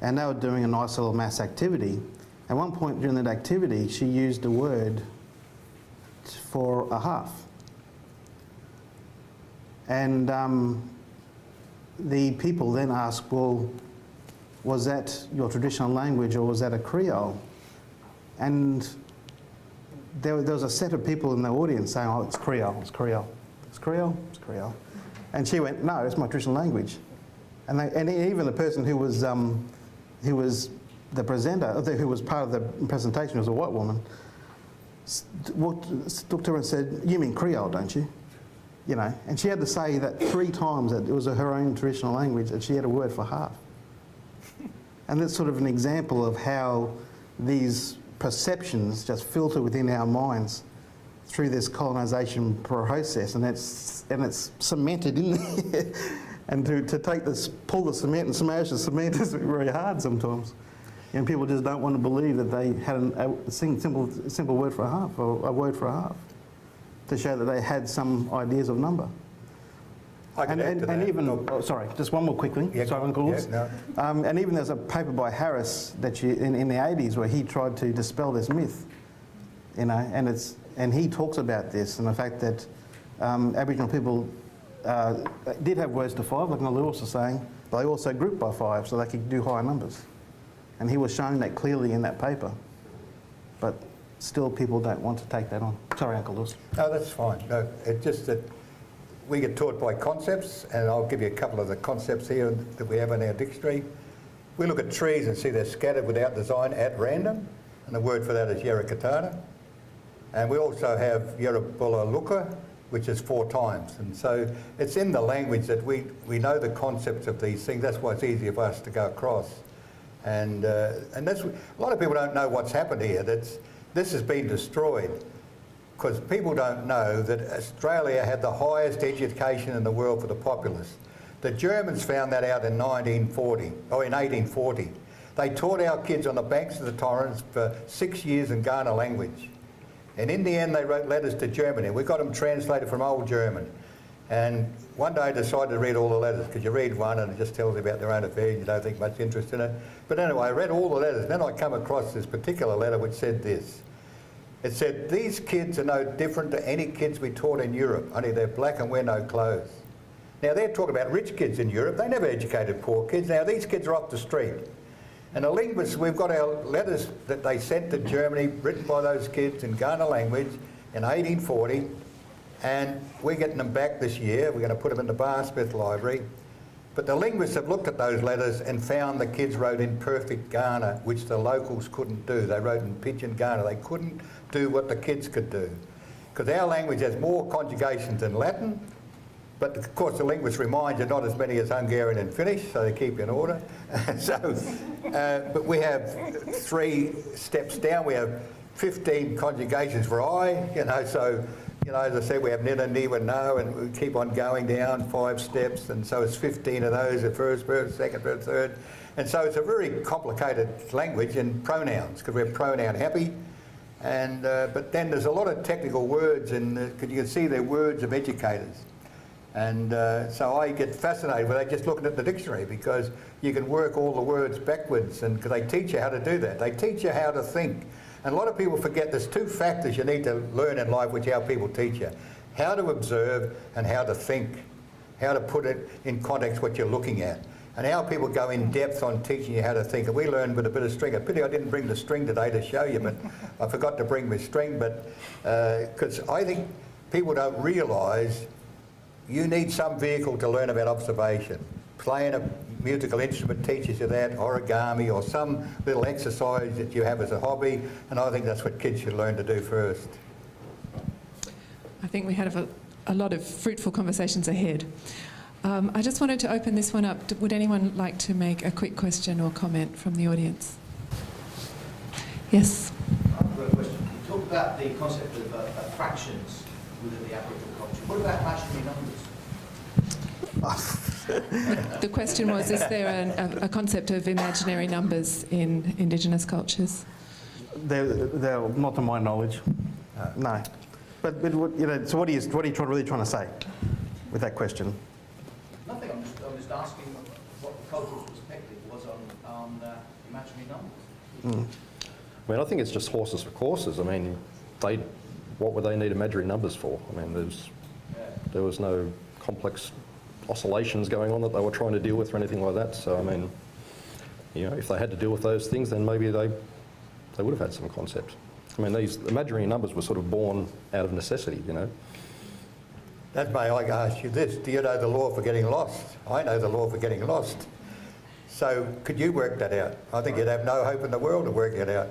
And they were doing a nice little maths activity. At one point during that activity, she used a word for a half. And the people then asked, well, was that your traditional language or was that a Creole? And there was a set of people in the audience saying, oh, it's Creole, it's Creole, it's Creole, it's Creole. And she went, no, it's my traditional language. And even the person who was the presenter, who was part of the presentation, was a white woman, looked to her and said, you mean Creole, don't you? You know, and she had to say that 3 times that it was her own traditional language and she had a word for half. And that's sort of an example of how these perceptions just filter within our minds through this colonisation process, and it's cemented in there. And to take this, pull the cement and smash the cement is very hard sometimes. And people just don't want to believe that they had a simple word for a half, or a word for a half, to show that they had some ideas of number. And even, oh, sorry, just one more quick thing. Yeah, sorry, Uncle Lewis. Yeah, no. And even there's a paper by Harris that in the 80s where he tried to dispel this myth, you know, and he talks about this and the fact that Aboriginal people did have words to 5, like Lewis was saying, but they also grouped by 5 so they could do higher numbers. And he was showing that clearly in that paper. But still people don't want to take that on. Sorry, Uncle Lewis. No, that's fine. No, it's just that we get taught by concepts, and I'll give you a couple of the concepts here that we have in our dictionary. We look at trees and see they're scattered without design at random, and the word for that is Yerikatana. And we also have Yerabulaluka, which is 4 times. And so it's in the language that we know the concepts of these things. That's why it's easier for us to go across. And that's, a lot of people don't know what's happened here. This has been destroyed because people don't know that Australia had the highest education in the world for the populace. The Germans found that out in 1840, They taught our kids on the banks of the Torrens for 6 years in Ghana language. And in the end, they wrote letters to Germany. We got them translated from Old German. And one day I decided to read all the letters, because you read one and it just tells you about their own affairs, and you don't think much interest in it. But anyway, I read all the letters. Then I come across this particular letter which said this. It said, these kids are no different to any kids we taught in Europe, only they're black and wear no clothes. Now, they're talking about rich kids in Europe. They never educated poor kids. Now, these kids are off the street. And the linguists, we've got our letters that they sent to Germany, written by those kids in Ghana language in 1840, and we're getting them back this year. We're going to put them in the Bar Smith Library. But the linguists have looked at those letters and found the kids wrote in perfect Ghana, which the locals couldn't do. They wrote in pidgin Ghana. They couldn't do what the kids could do. Because our language has more conjugations than Latin, but of course the linguists remind you not as many as Hungarian and Finnish, so they keep you in order. But we have 3 steps down. We have 15 conjugations for I, so, as I said, we have nina, niwa, no, and we keep on going down 5 steps, and so it's 15 of those, the first verb, second verb, third. And so it's a very complicated language in pronouns, because we're pronoun happy. And, but then there's a lot of technical words, because you can see they're words of educators. And so I get fascinated with just looking at the dictionary, because you can work all the words backwards, and because they teach you how to do that. They teach you how to think. And a lot of people forget there's 2 factors you need to learn in life, which our people teach you. How to observe and how to think. How to put it in context what you're looking at. And our people go in depth on teaching you how to think. And we learn with a bit of string. A pity I didn't bring the string today to show you, but I forgot to bring my string. But because I think people don't realise you need some vehicle to learn about observation. Playing a musical instrument teaches you that, origami, or some little exercise that you have as a hobby, and I think that's what kids should learn to do first. I think we have a lot of fruitful conversations ahead. I just wanted to open this one up. Would anyone like to make a quick question or comment from the audience? Yes? I've got a question. You talk about the concept of fractions within the Aboriginal culture. What about imaginary numbers? The question was, is there a concept of imaginary numbers in Indigenous cultures? They're not to my knowledge. No. But so what are you really trying to say with that question? Nothing. I'm just asking what the cultural perspective was on imaginary numbers. I mean, I think it's just horses for courses. I mean, what would they need imaginary numbers for? I mean, there was no complex oscillations going on that they were trying to deal with or anything like that. So, I mean, if they had to deal with those things, then maybe they would have had some concept. I mean, these imaginary numbers were sort of born out of necessity, That may I ask you this, do you know the law for getting lost? I know the law for getting lost. So could you work that out? I think you'd have no hope in the world to work it out.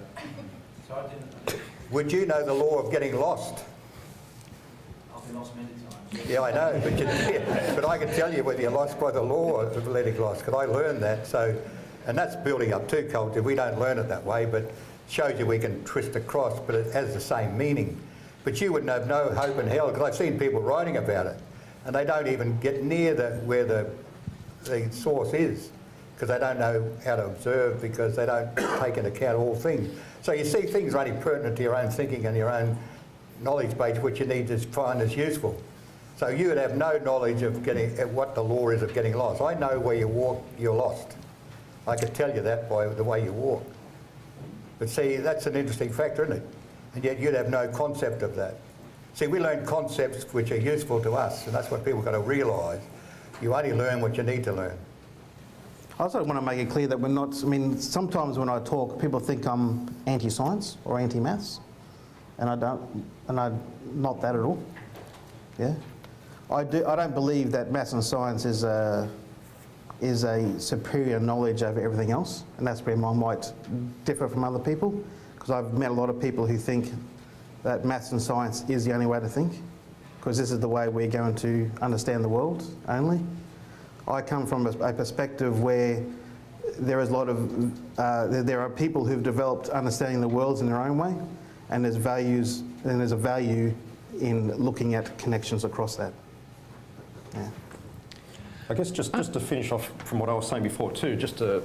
So I didn't know. Would you know the law of getting lost? I've been lost many times. Yeah, I know, but I can tell you whether you're lost by the law of letting lost, because I learned that. So, and that's building up too culture. We don't learn it that way, but it shows you we can twist across, but it has the same meaning. But you wouldn't have no hope in hell, because I've seen people writing about it, and they don't even get near where the source is, because they don't know how to observe, because they don't take into account all things. So you see things are only pertinent to your own thinking and your own knowledge base, which you need to find as useful. So you would have no knowledge of what the law is of getting lost. I know where you walk, you're lost. I could tell you that by the way you walk. But see, that's an interesting factor, isn't it? And yet you'd have no concept of that. See, we learn concepts which are useful to us, and that's what people got to realise. You only learn what you need to learn. I also want to make it clear that we're not, sometimes when I talk, people think I'm anti-science or anti-maths, and I'm not that at all. Yeah? I don't believe that maths and science is a superior knowledge over everything else, and that's where I might differ from other people, because I've met a lot of people who think that maths and science is the only way to think, because this is the way we're going to understand the world only. I come from a perspective where there is a lot of, there are people who've developed understanding the world in their own way, and there's a value in looking at connections across that. Yeah. I guess just to finish off from what I was saying before too, just to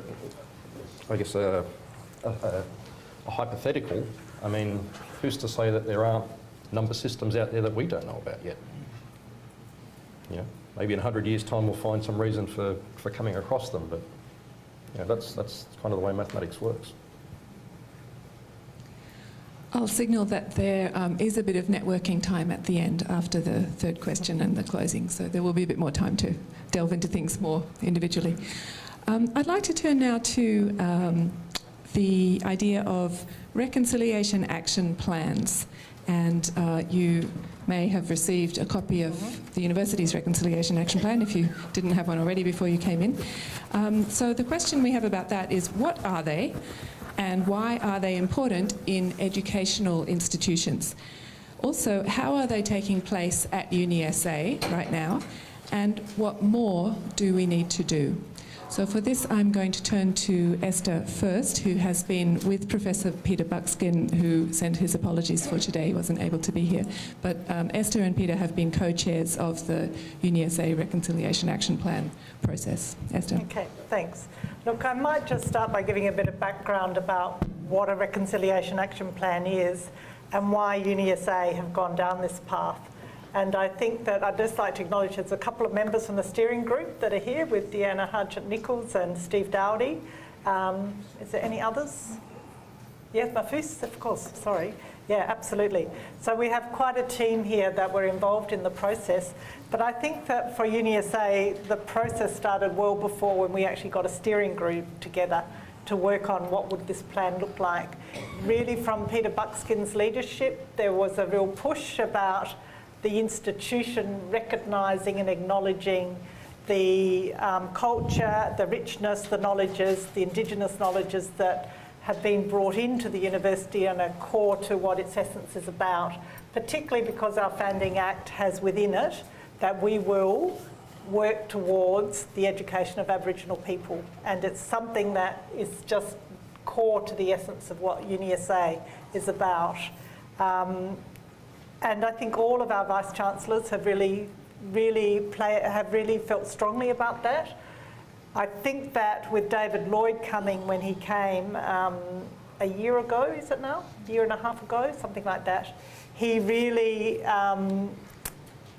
I guess, a hypothetical. I mean, who's to say that there aren't number systems out there that we don't know about yet? You know, maybe in 100 years' time we'll find some reason for coming across them, but you know, that's kind of the way mathematics works. I'll signal that there is a bit of networking time at the end after the third question and the closing, so there will be a bit more time to delve into things more individually. I'd like to turn now to the idea of reconciliation action plans, and you may have received a copy of the university's reconciliation action plan if you didn't have one already before you came in. So the question we have about that is, what are they? And why are they important in educational institutions? Also, how are they taking place at UniSA right now? And what more do we need to do? So for this, I'm going to turn to Esther first, who has been with Professor Peter Buckskin, who sent his apologies for today. He wasn't able to be here. But Esther and Peter have been co-chairs of the UniSA Reconciliation Action Plan process. Esther. Okay, thanks. Look, I might just start by giving a bit of background about what a Reconciliation Action Plan is and why UniSA have gone down this path. And I think that I'd just like to acknowledge there's a couple of members from the steering group that are here with Deanna Hargent-Nichols and Steve Dowdy. Is there any others? Yes, Mafus, of course, sorry. Yeah, absolutely. So we have quite a team here that were involved in the process. But I think that for UniSA, the process started well before when we actually got a steering group together to work on what would this plan look like. Really from Peter Buckskin's leadership, there was a real push about the institution recognising and acknowledging the culture, the richness, the knowledges, the Indigenous knowledges that have been brought into the university and are core to what its essence is about, particularly because our Founding Act has within it that we will work towards the education of Aboriginal people. And it's something that is just core to the essence of what UniSA is about. And I think all of our Vice-Chancellors have really felt strongly about that. I think that with David Lloyd coming when he came a year ago, is it now? A year and a half ago, something like that, he really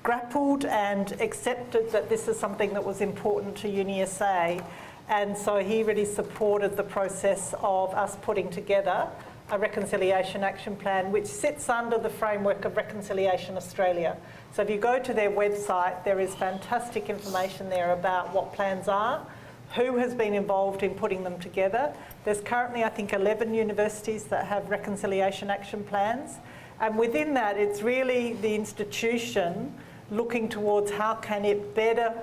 grappled and accepted that this is something that was important to UniSA. And so he really supported the process of us putting together a Reconciliation Action Plan, which sits under the framework of Reconciliation Australia. So if you go to their website, there is fantastic information there about what plans are, who has been involved in putting them together. There's currently, I think, 11 universities that have Reconciliation Action Plans. And within that, it's really the institution looking towards how can it better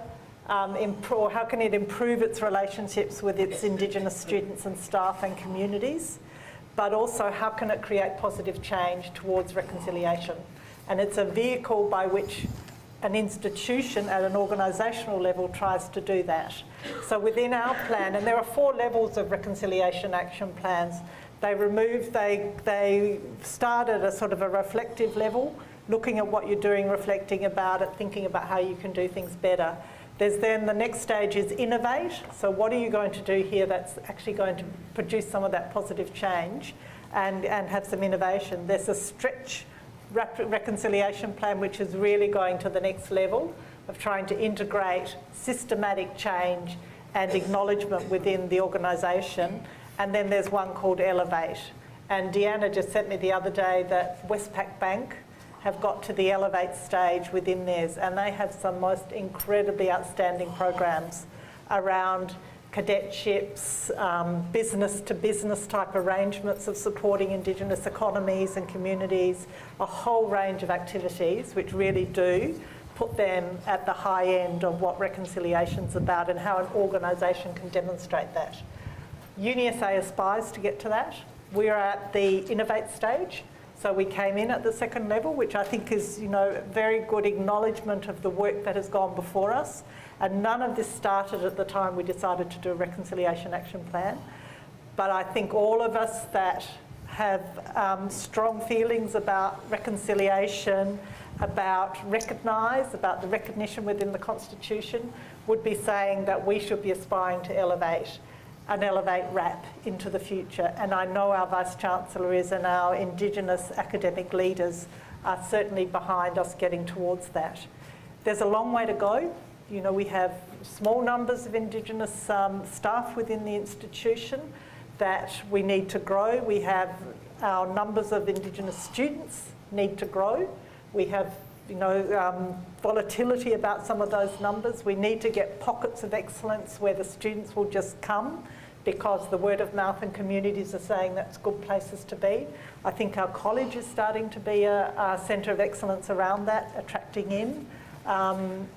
improve, how can it improve its relationships with its Indigenous students and staff and communities, but also how can it create positive change towards reconciliation. And it's a vehicle by which an institution at an organisational level tries to do that. So within our plan, and there are 4 levels of reconciliation action plans, they start at a sort of a reflective level, looking at what you're doing, reflecting about it, thinking about how you can do things better. There's then the next stage is innovate. So what are you going to do here that's actually going to produce some of that positive change and have some innovation? There's a stretch reconciliation plan, which is really going to the next level of trying to integrate systematic change and acknowledgement within the organisation. And then there's one called Elevate. And Deanna just sent me the other day that Westpac Bank have got to the Elevate stage within theirs, and they have some most incredibly outstanding programs around cadetships, business-to-business type arrangements of supporting Indigenous economies and communities, a whole range of activities which really do put them at the high end of what reconciliation's about and how an organisation can demonstrate that. UniSA aspires to get to that. We're at the Innovate stage. So we came in at the second level, which I think is, very good acknowledgement of the work that has gone before us. And none of this started at the time we decided to do a reconciliation action plan. But I think all of us that have strong feelings about reconciliation, about recognise, about the recognition within the Constitution, would be saying that we should be aspiring to elevate. an Elevate RAP into the future. And I know our Vice-Chancellor is, and our Indigenous academic leaders are certainly behind us getting towards that. There's a long way to go. You know, we have small numbers of Indigenous staff within the institution that we need to grow. We have our numbers of Indigenous students need to grow. We have, you know, volatility about some of those numbers. We need to get pockets of excellence where the students will just come because the word of mouth and communities are saying that's good places to be. I think our college is starting to be a centre of excellence around that, attracting in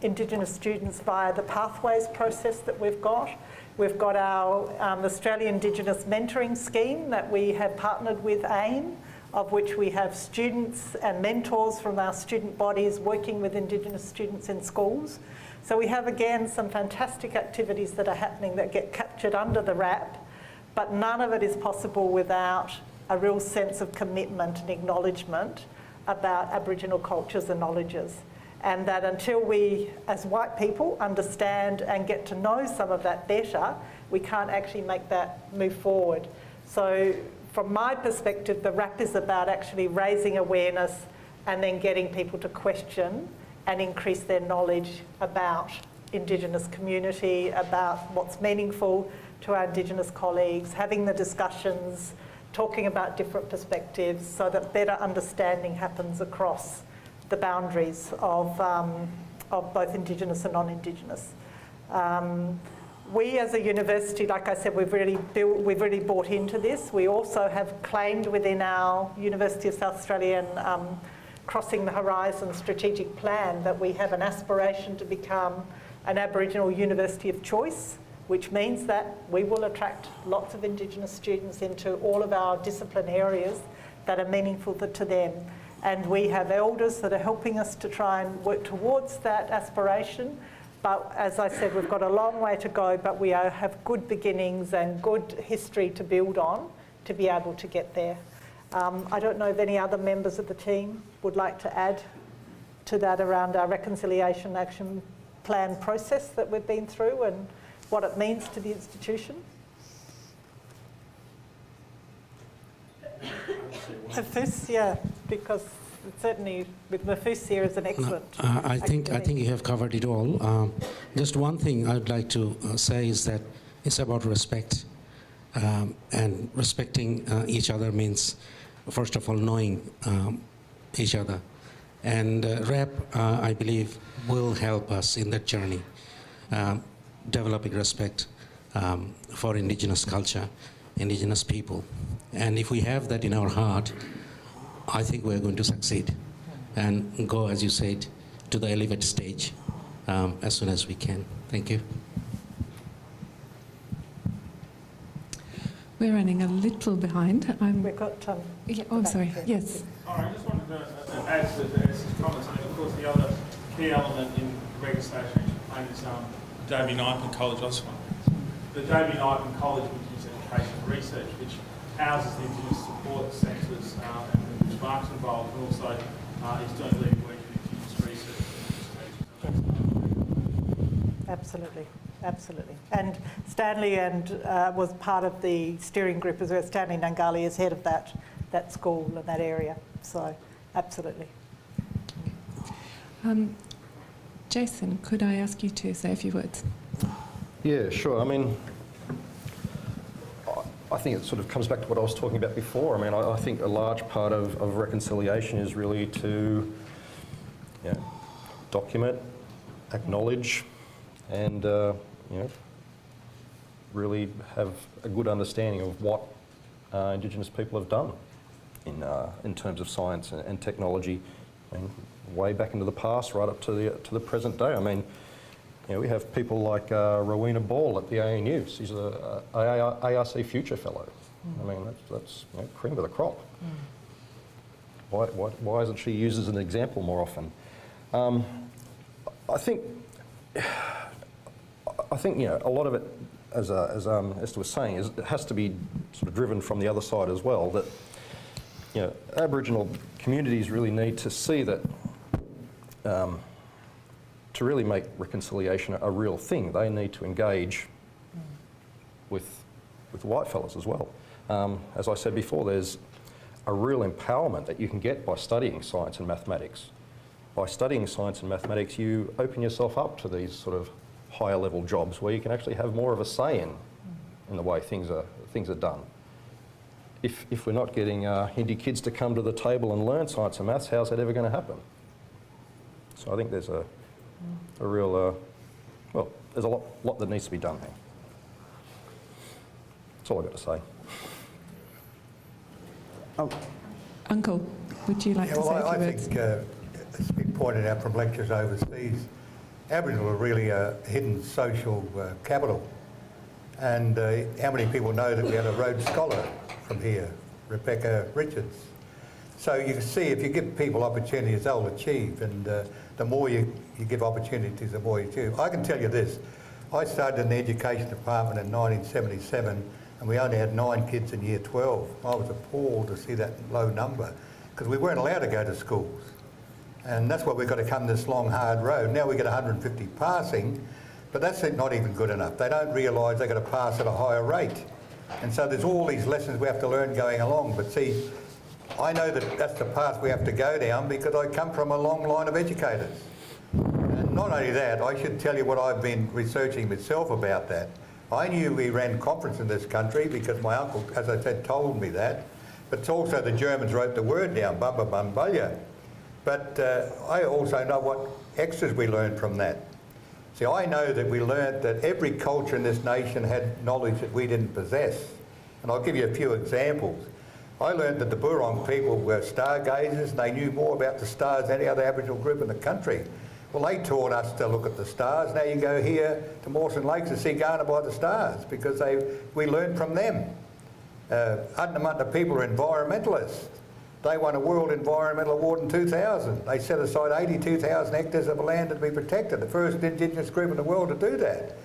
Indigenous students via the pathways process that we've got. We've got our Australian Indigenous Mentoring Scheme that we have partnered with AIM, of which we have students and mentors from our student bodies working with Indigenous students in schools. So we have, again, some fantastic activities that are happening that get captured under the RAP, but none of it is possible without a real sense of commitment and acknowledgement about Aboriginal cultures and knowledges. And that until we, as white people, understand and get to know some of that better, we can't actually make that move forward. So from my perspective, the RAP is about actually raising awareness and then getting people to question and increase their knowledge about Indigenous community, about what's meaningful to our Indigenous colleagues, having the discussions, talking about different perspectives so that better understanding happens across the boundaries of both Indigenous and non-Indigenous. We as a university, like I said, we've really bought into this. We also have claimed within our University of South Australian Crossing the Horizon strategic plan that we have an aspiration to become an Aboriginal university of choice, which means that we will attract lots of Indigenous students into all of our discipline areas that are meaningful to them. And we have elders that are helping us to try and work towards that aspiration. But as I said, we've got a long way to go, but we have good beginnings and good history to build on to be able to get there. I don't know if any other members of the team would like to add to that around our Reconciliation Action Plan process that we've been through and what it means to the institution. Mafus, yeah, because certainly with Mafus here is an excellent. I think you have covered it all. Just one thing I'd like to say is that it's about respect, and respecting each other means, first of all, knowing each other. And RAP, I believe, will help us in that journey, developing respect for Indigenous culture, Indigenous people. And if we have that in our heart, I think we're going to succeed and go, as you said, to the elevate stage as soon as we can. Thank you. We're running a little behind. We've got yeah, oh, sorry. Yes. I just wanted to add to Dennis's comments. I think, of course, the other key element in Reconciliation Plan is Davey Knighton College. The Davey Knighton College, which is education and research, which houses the Indigenous support centres and which Mark's involved, and also is doing leading work in Indigenous research. Absolutely. Absolutely. And Stanley was part of the steering group as well. Stanley Nangali is head of that school and that area. So, absolutely. Jason, could I ask you to say a few words? Yeah, sure. I mean, I think it sort of comes back to what I was talking about before. I mean, I think a large part of reconciliation is really to document, acknowledge, and really have a good understanding of what Indigenous people have done in terms of science and technology. I mean, way back into the past, right up to the present day. I mean, we have people like Rowena Ball at the ANU. She's an ARC Future Fellow. I mean, that's cream of the crop. Why isn't she used as an example more often? I think a lot of it, as Esther was saying, it has to be sort of driven from the other side as well. That Aboriginal communities really need to see that to really make reconciliation a real thing, they need to engage with white fellas as well. As I said before, there's a real empowerment that you can get by studying science and mathematics. By studying science and mathematics, you open yourself up to these sort of higher level jobs where you can actually have more of a say in the way things are done. If we're not getting Hindi kids to come to the table and learn science and maths, how's that ever going to happen? So I think there's a real, well, there's a lot that needs to be done there. That's all I've got to say. Uncle, would you like to say a few I words? think it's been pointed out from lectures overseas, Aboriginal are really a hidden social capital. And how many people know that we had a Rhodes Scholar from here, Rebecca Richards? So you can see if you give people opportunities, they'll achieve. And the more you give opportunities, the more you achieve. I can tell you this. I started in the education department in 1977, and we only had 9 kids in year 12. I was appalled to see that low number, because we weren't allowed to go to schools. And that's why we've got to come this long, hard road. Now we get 150 passing, but that's not even good enough. They don't realise they've got to pass at a higher rate. And so there's all these lessons we have to learn going along. But see, I know that that's the path we have to go down because I come from a long line of educators. And not only that, I should tell you what I've been researching myself about that. I knew we ran conference in this country because my uncle, as I said, told me that. But it's also the Germans wrote the word down, Bamba Bambalya. But I also know what extras we learned from that. See, I know that we learned that every culture in this nation had knowledge that we didn't possess. And I'll give you a few examples. I learned that the Burong people were stargazers, and they knew more about the stars than any other Aboriginal group in the country. Well, they taught us to look at the stars. Now you go here to Mawson Lakes and see Ghana by the stars because we learned from them. Adnamutna people are environmentalists. They won a World Environmental Award in 2000. They set aside 82,000 hectares of land to be protected, the first Indigenous group in the world to do that.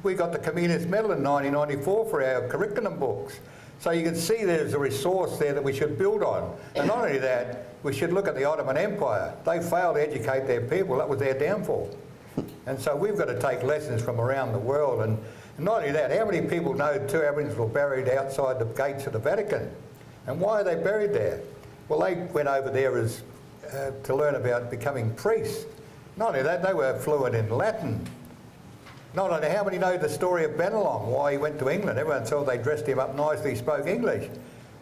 We got the Communist Medal in 1994 for our curriculum books. So you can see there's a resource there that we should build on. And not only that, we should look at the Ottoman Empire. They failed to educate their people. That was their downfall. And so we've got to take lessons from around the world. And not only that, how many people know 2 Aboriginals were buried outside the gates of the Vatican? And why are they buried there? Well, they went over there as, to learn about becoming priests. Not only that, they were fluent in Latin. Not only how many know the story of Bennelong, why he went to England. Everyone thought they dressed him up nicely, he spoke English.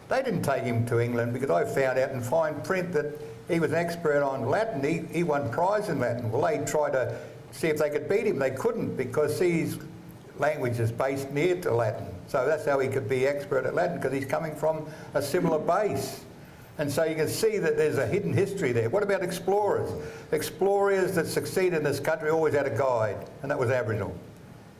They didn't take him to England because I found out in fine print that he was an expert on Latin. He won prize in Latin. Well, they tried to see if they could beat him. They couldn't because his language is based near to Latin. So that's how he could be expert at Latin, because he's coming from a similar base. And so you can see that there's a hidden history there. What about explorers? Explorers that succeeded in this country always had a guide, and that was Aboriginal.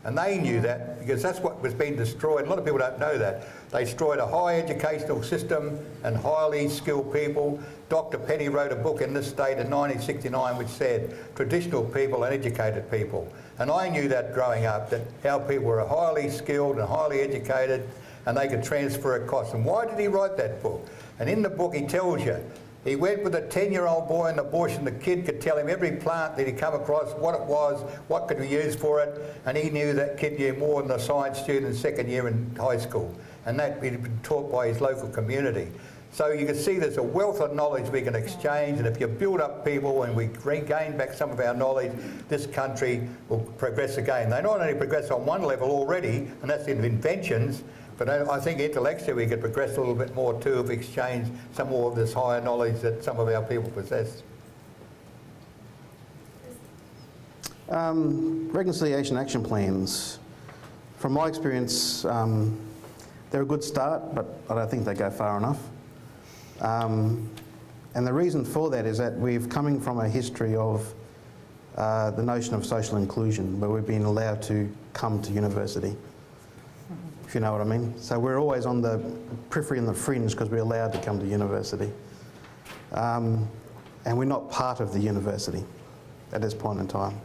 And they knew that because that's what was being destroyed. A lot of people don't know that. They destroyed a high educational system and highly skilled people. Dr. Penny wrote a book in this state in 1969 which said traditional people and educated people. And I knew that growing up, that our people were highly skilled and highly educated and they could transfer across. And why did he write that book? And in the book he tells you, he went with a 10-year-old boy in the bush and the kid could tell him every plant that he'd come across, what it was, what could be used for it, and he knew that kid knew more than a science student in second year in high school. And that he'd been taught by his local community. So you can see there's a wealth of knowledge we can exchange, and if you build up people and we regain back some of our knowledge, this country will progress again. They not only progress on one level already, and that's in inventions, but I think intellectually we could progress a little bit more too if we exchange some more of this higher knowledge that some of our people possess. Reconciliation action plans. From my experience, they're a good start, but I don't think they go far enough. And the reason for that is that we're coming from a history of the notion of social inclusion, where we've been allowed to come to university, if you know what I mean. So we're always on the periphery and the fringe because we're allowed to come to university. And we're not part of the university at this point in time.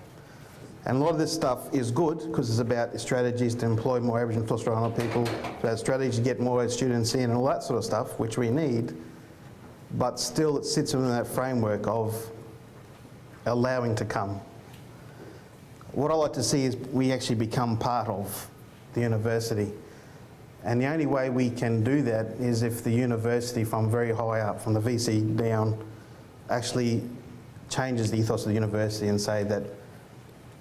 And a lot of this stuff is good because it's about strategies to employ more Aboriginal and Torres Strait Islander people, it's about strategies to get more students in and all that sort of stuff, which we need, but still it sits within that framework of allowing to come. What I like to see is we actually become part of the university. And the only way we can do that is if the university from very high up, from the VC down, actually changes the ethos of the university and say that,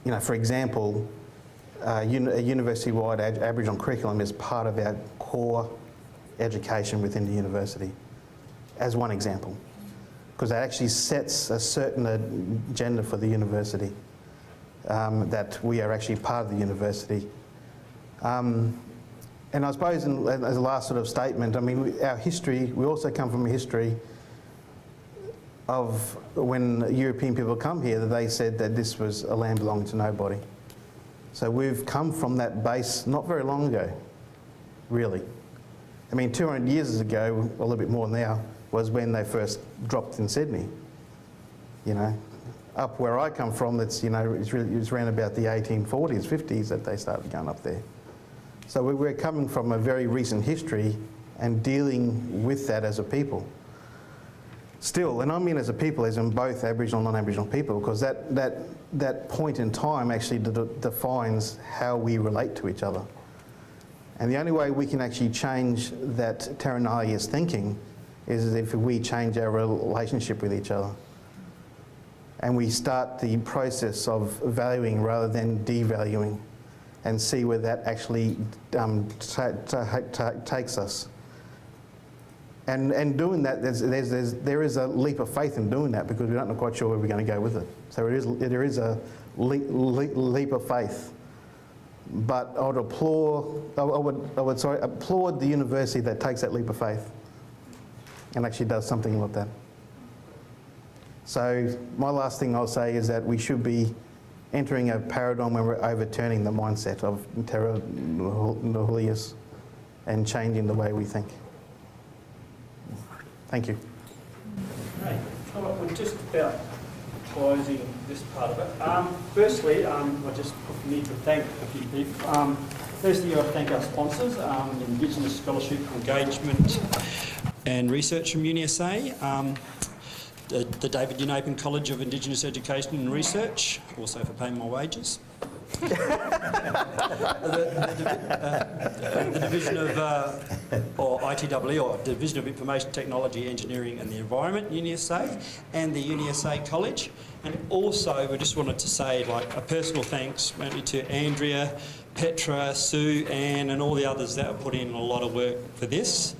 you know, for example, a university-wide Aboriginal curriculum is part of our core education within the university, as one example, because it actually sets a certain agenda for the university, that we are actually part of the university. And I suppose as a last sort of statement, I mean, our history, we also come from a history of when European people come here, that they said that this was a land belonging to nobody. So we've come from that base not very long ago, really. I mean, 200 years ago, a little bit more now, was when they first dropped in Sydney. You know, up where I come from, it's, you know, it's around about the 1840s, 50s that they started going up there. So we're coming from a very recent history and dealing with that as a people. Still, and I mean as a people, as in both Aboriginal and non-Aboriginal people, because that point in time actually defines how we relate to each other. And the only way we can actually change that terra nullius thinking is if we change our relationship with each other. And we start the process of valuing rather than devaluing, and see where that actually takes us. And doing that, there is a leap of faith in doing that, because we're not quite sure where we're going to go with it. So there is a leap of faith. But I would applaud the university that takes that leap of faith and actually does something like that. So my last thing I'll say is that we should be entering a paradigm where we're overturning the mindset of terra nullius and changing the way we think. Thank you. Right. All right, we're just about closing this part of it. Firstly, I just need to thank a few people. Firstly, I thank our sponsors, Indigenous Scholarship Engagement and Research from UniSA, the David Unapen College of Indigenous Education and Research, also for paying my wages. The Division of, or ITW, or Division of Information Technology, Engineering and the Environment, UniSA, and the UniSA College. And also, we just wanted to say, like, a personal thanks mainly to Andrea, Petra, Sue, Anne, and all the others that have put in a lot of work for this.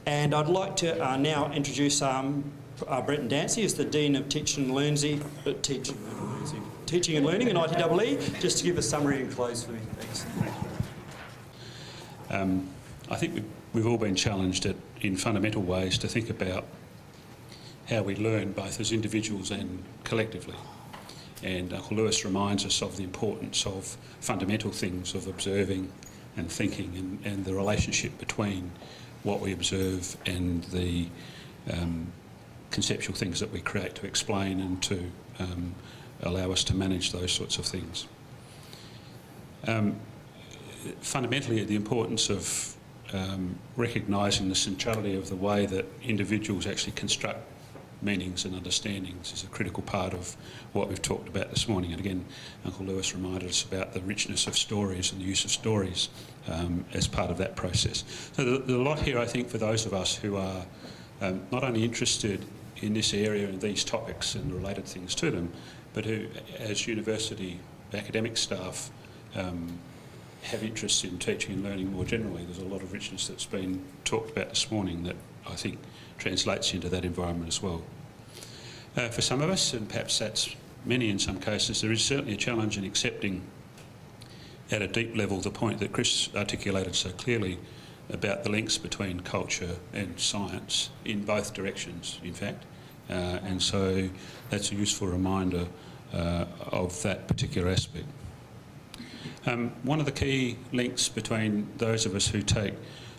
And I'd like to now introduce Brenton Dancy is the Dean of Teaching and Learning in ITEE, just to give a summary and close for me. Thanks. I think we've all been challenged in fundamental ways to think about how we learn both as individuals and collectively. And Uncle Lewis reminds us of the importance of fundamental things of observing and thinking, and the relationship between what we observe and the conceptual things that we create to explain and to allow us to manage those sorts of things. Fundamentally, the importance of recognising the centrality of the way that individuals actually construct meanings and understandings is a critical part of what we've talked about this morning. And again, Uncle Lewis reminded us about the richness of stories and the use of stories as part of that process. So there's a lot here, I think, for those of us who are not only interested in this area and these topics and the related things to them, but who, as university academic staff, have interests in teaching and learning more generally. There's a lot of richness that's been talked about this morning that I think translates into that environment as well. For some of us, and perhaps that's many in some cases, there is certainly a challenge in accepting at a deep level the point that Chris articulated so clearly about the links between culture and science in both directions, in fact. And so that's a useful reminder of that particular aspect. One of the key links between those of us who take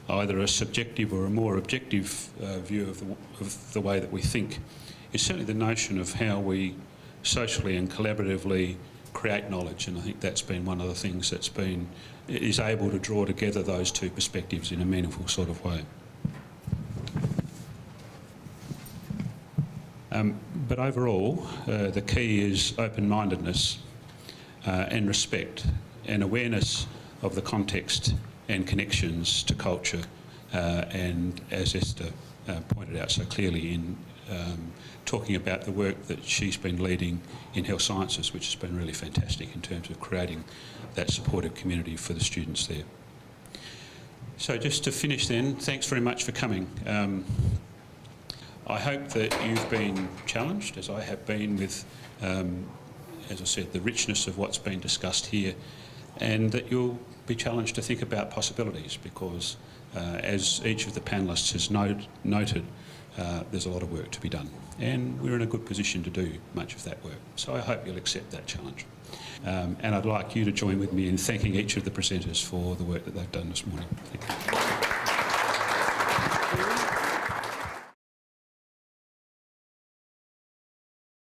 either a subjective or a more objective view of the way that we think is certainly the notion of how we socially and collaboratively create knowledge, and I think that's been one of the things that's is able to draw together those two perspectives in a meaningful sort of way. But overall, the key is open-mindedness and respect and awareness of the context and connections to culture, and as Esther pointed out so clearly in talking about the work that she's been leading in health sciences, which has been really fantastic in terms of creating that supportive community for the students there. So just to finish then, thanks very much for coming. I hope that you've been challenged, as I have been, with, as I said, the richness of what's been discussed here, and that you'll be challenged to think about possibilities, because as each of the panellists has noted, there's a lot of work to be done, and we're in a good position to do much of that work. So I hope you'll accept that challenge. And I'd like you to join with me in thanking each of the presenters for the work that they've done this morning. Thank you.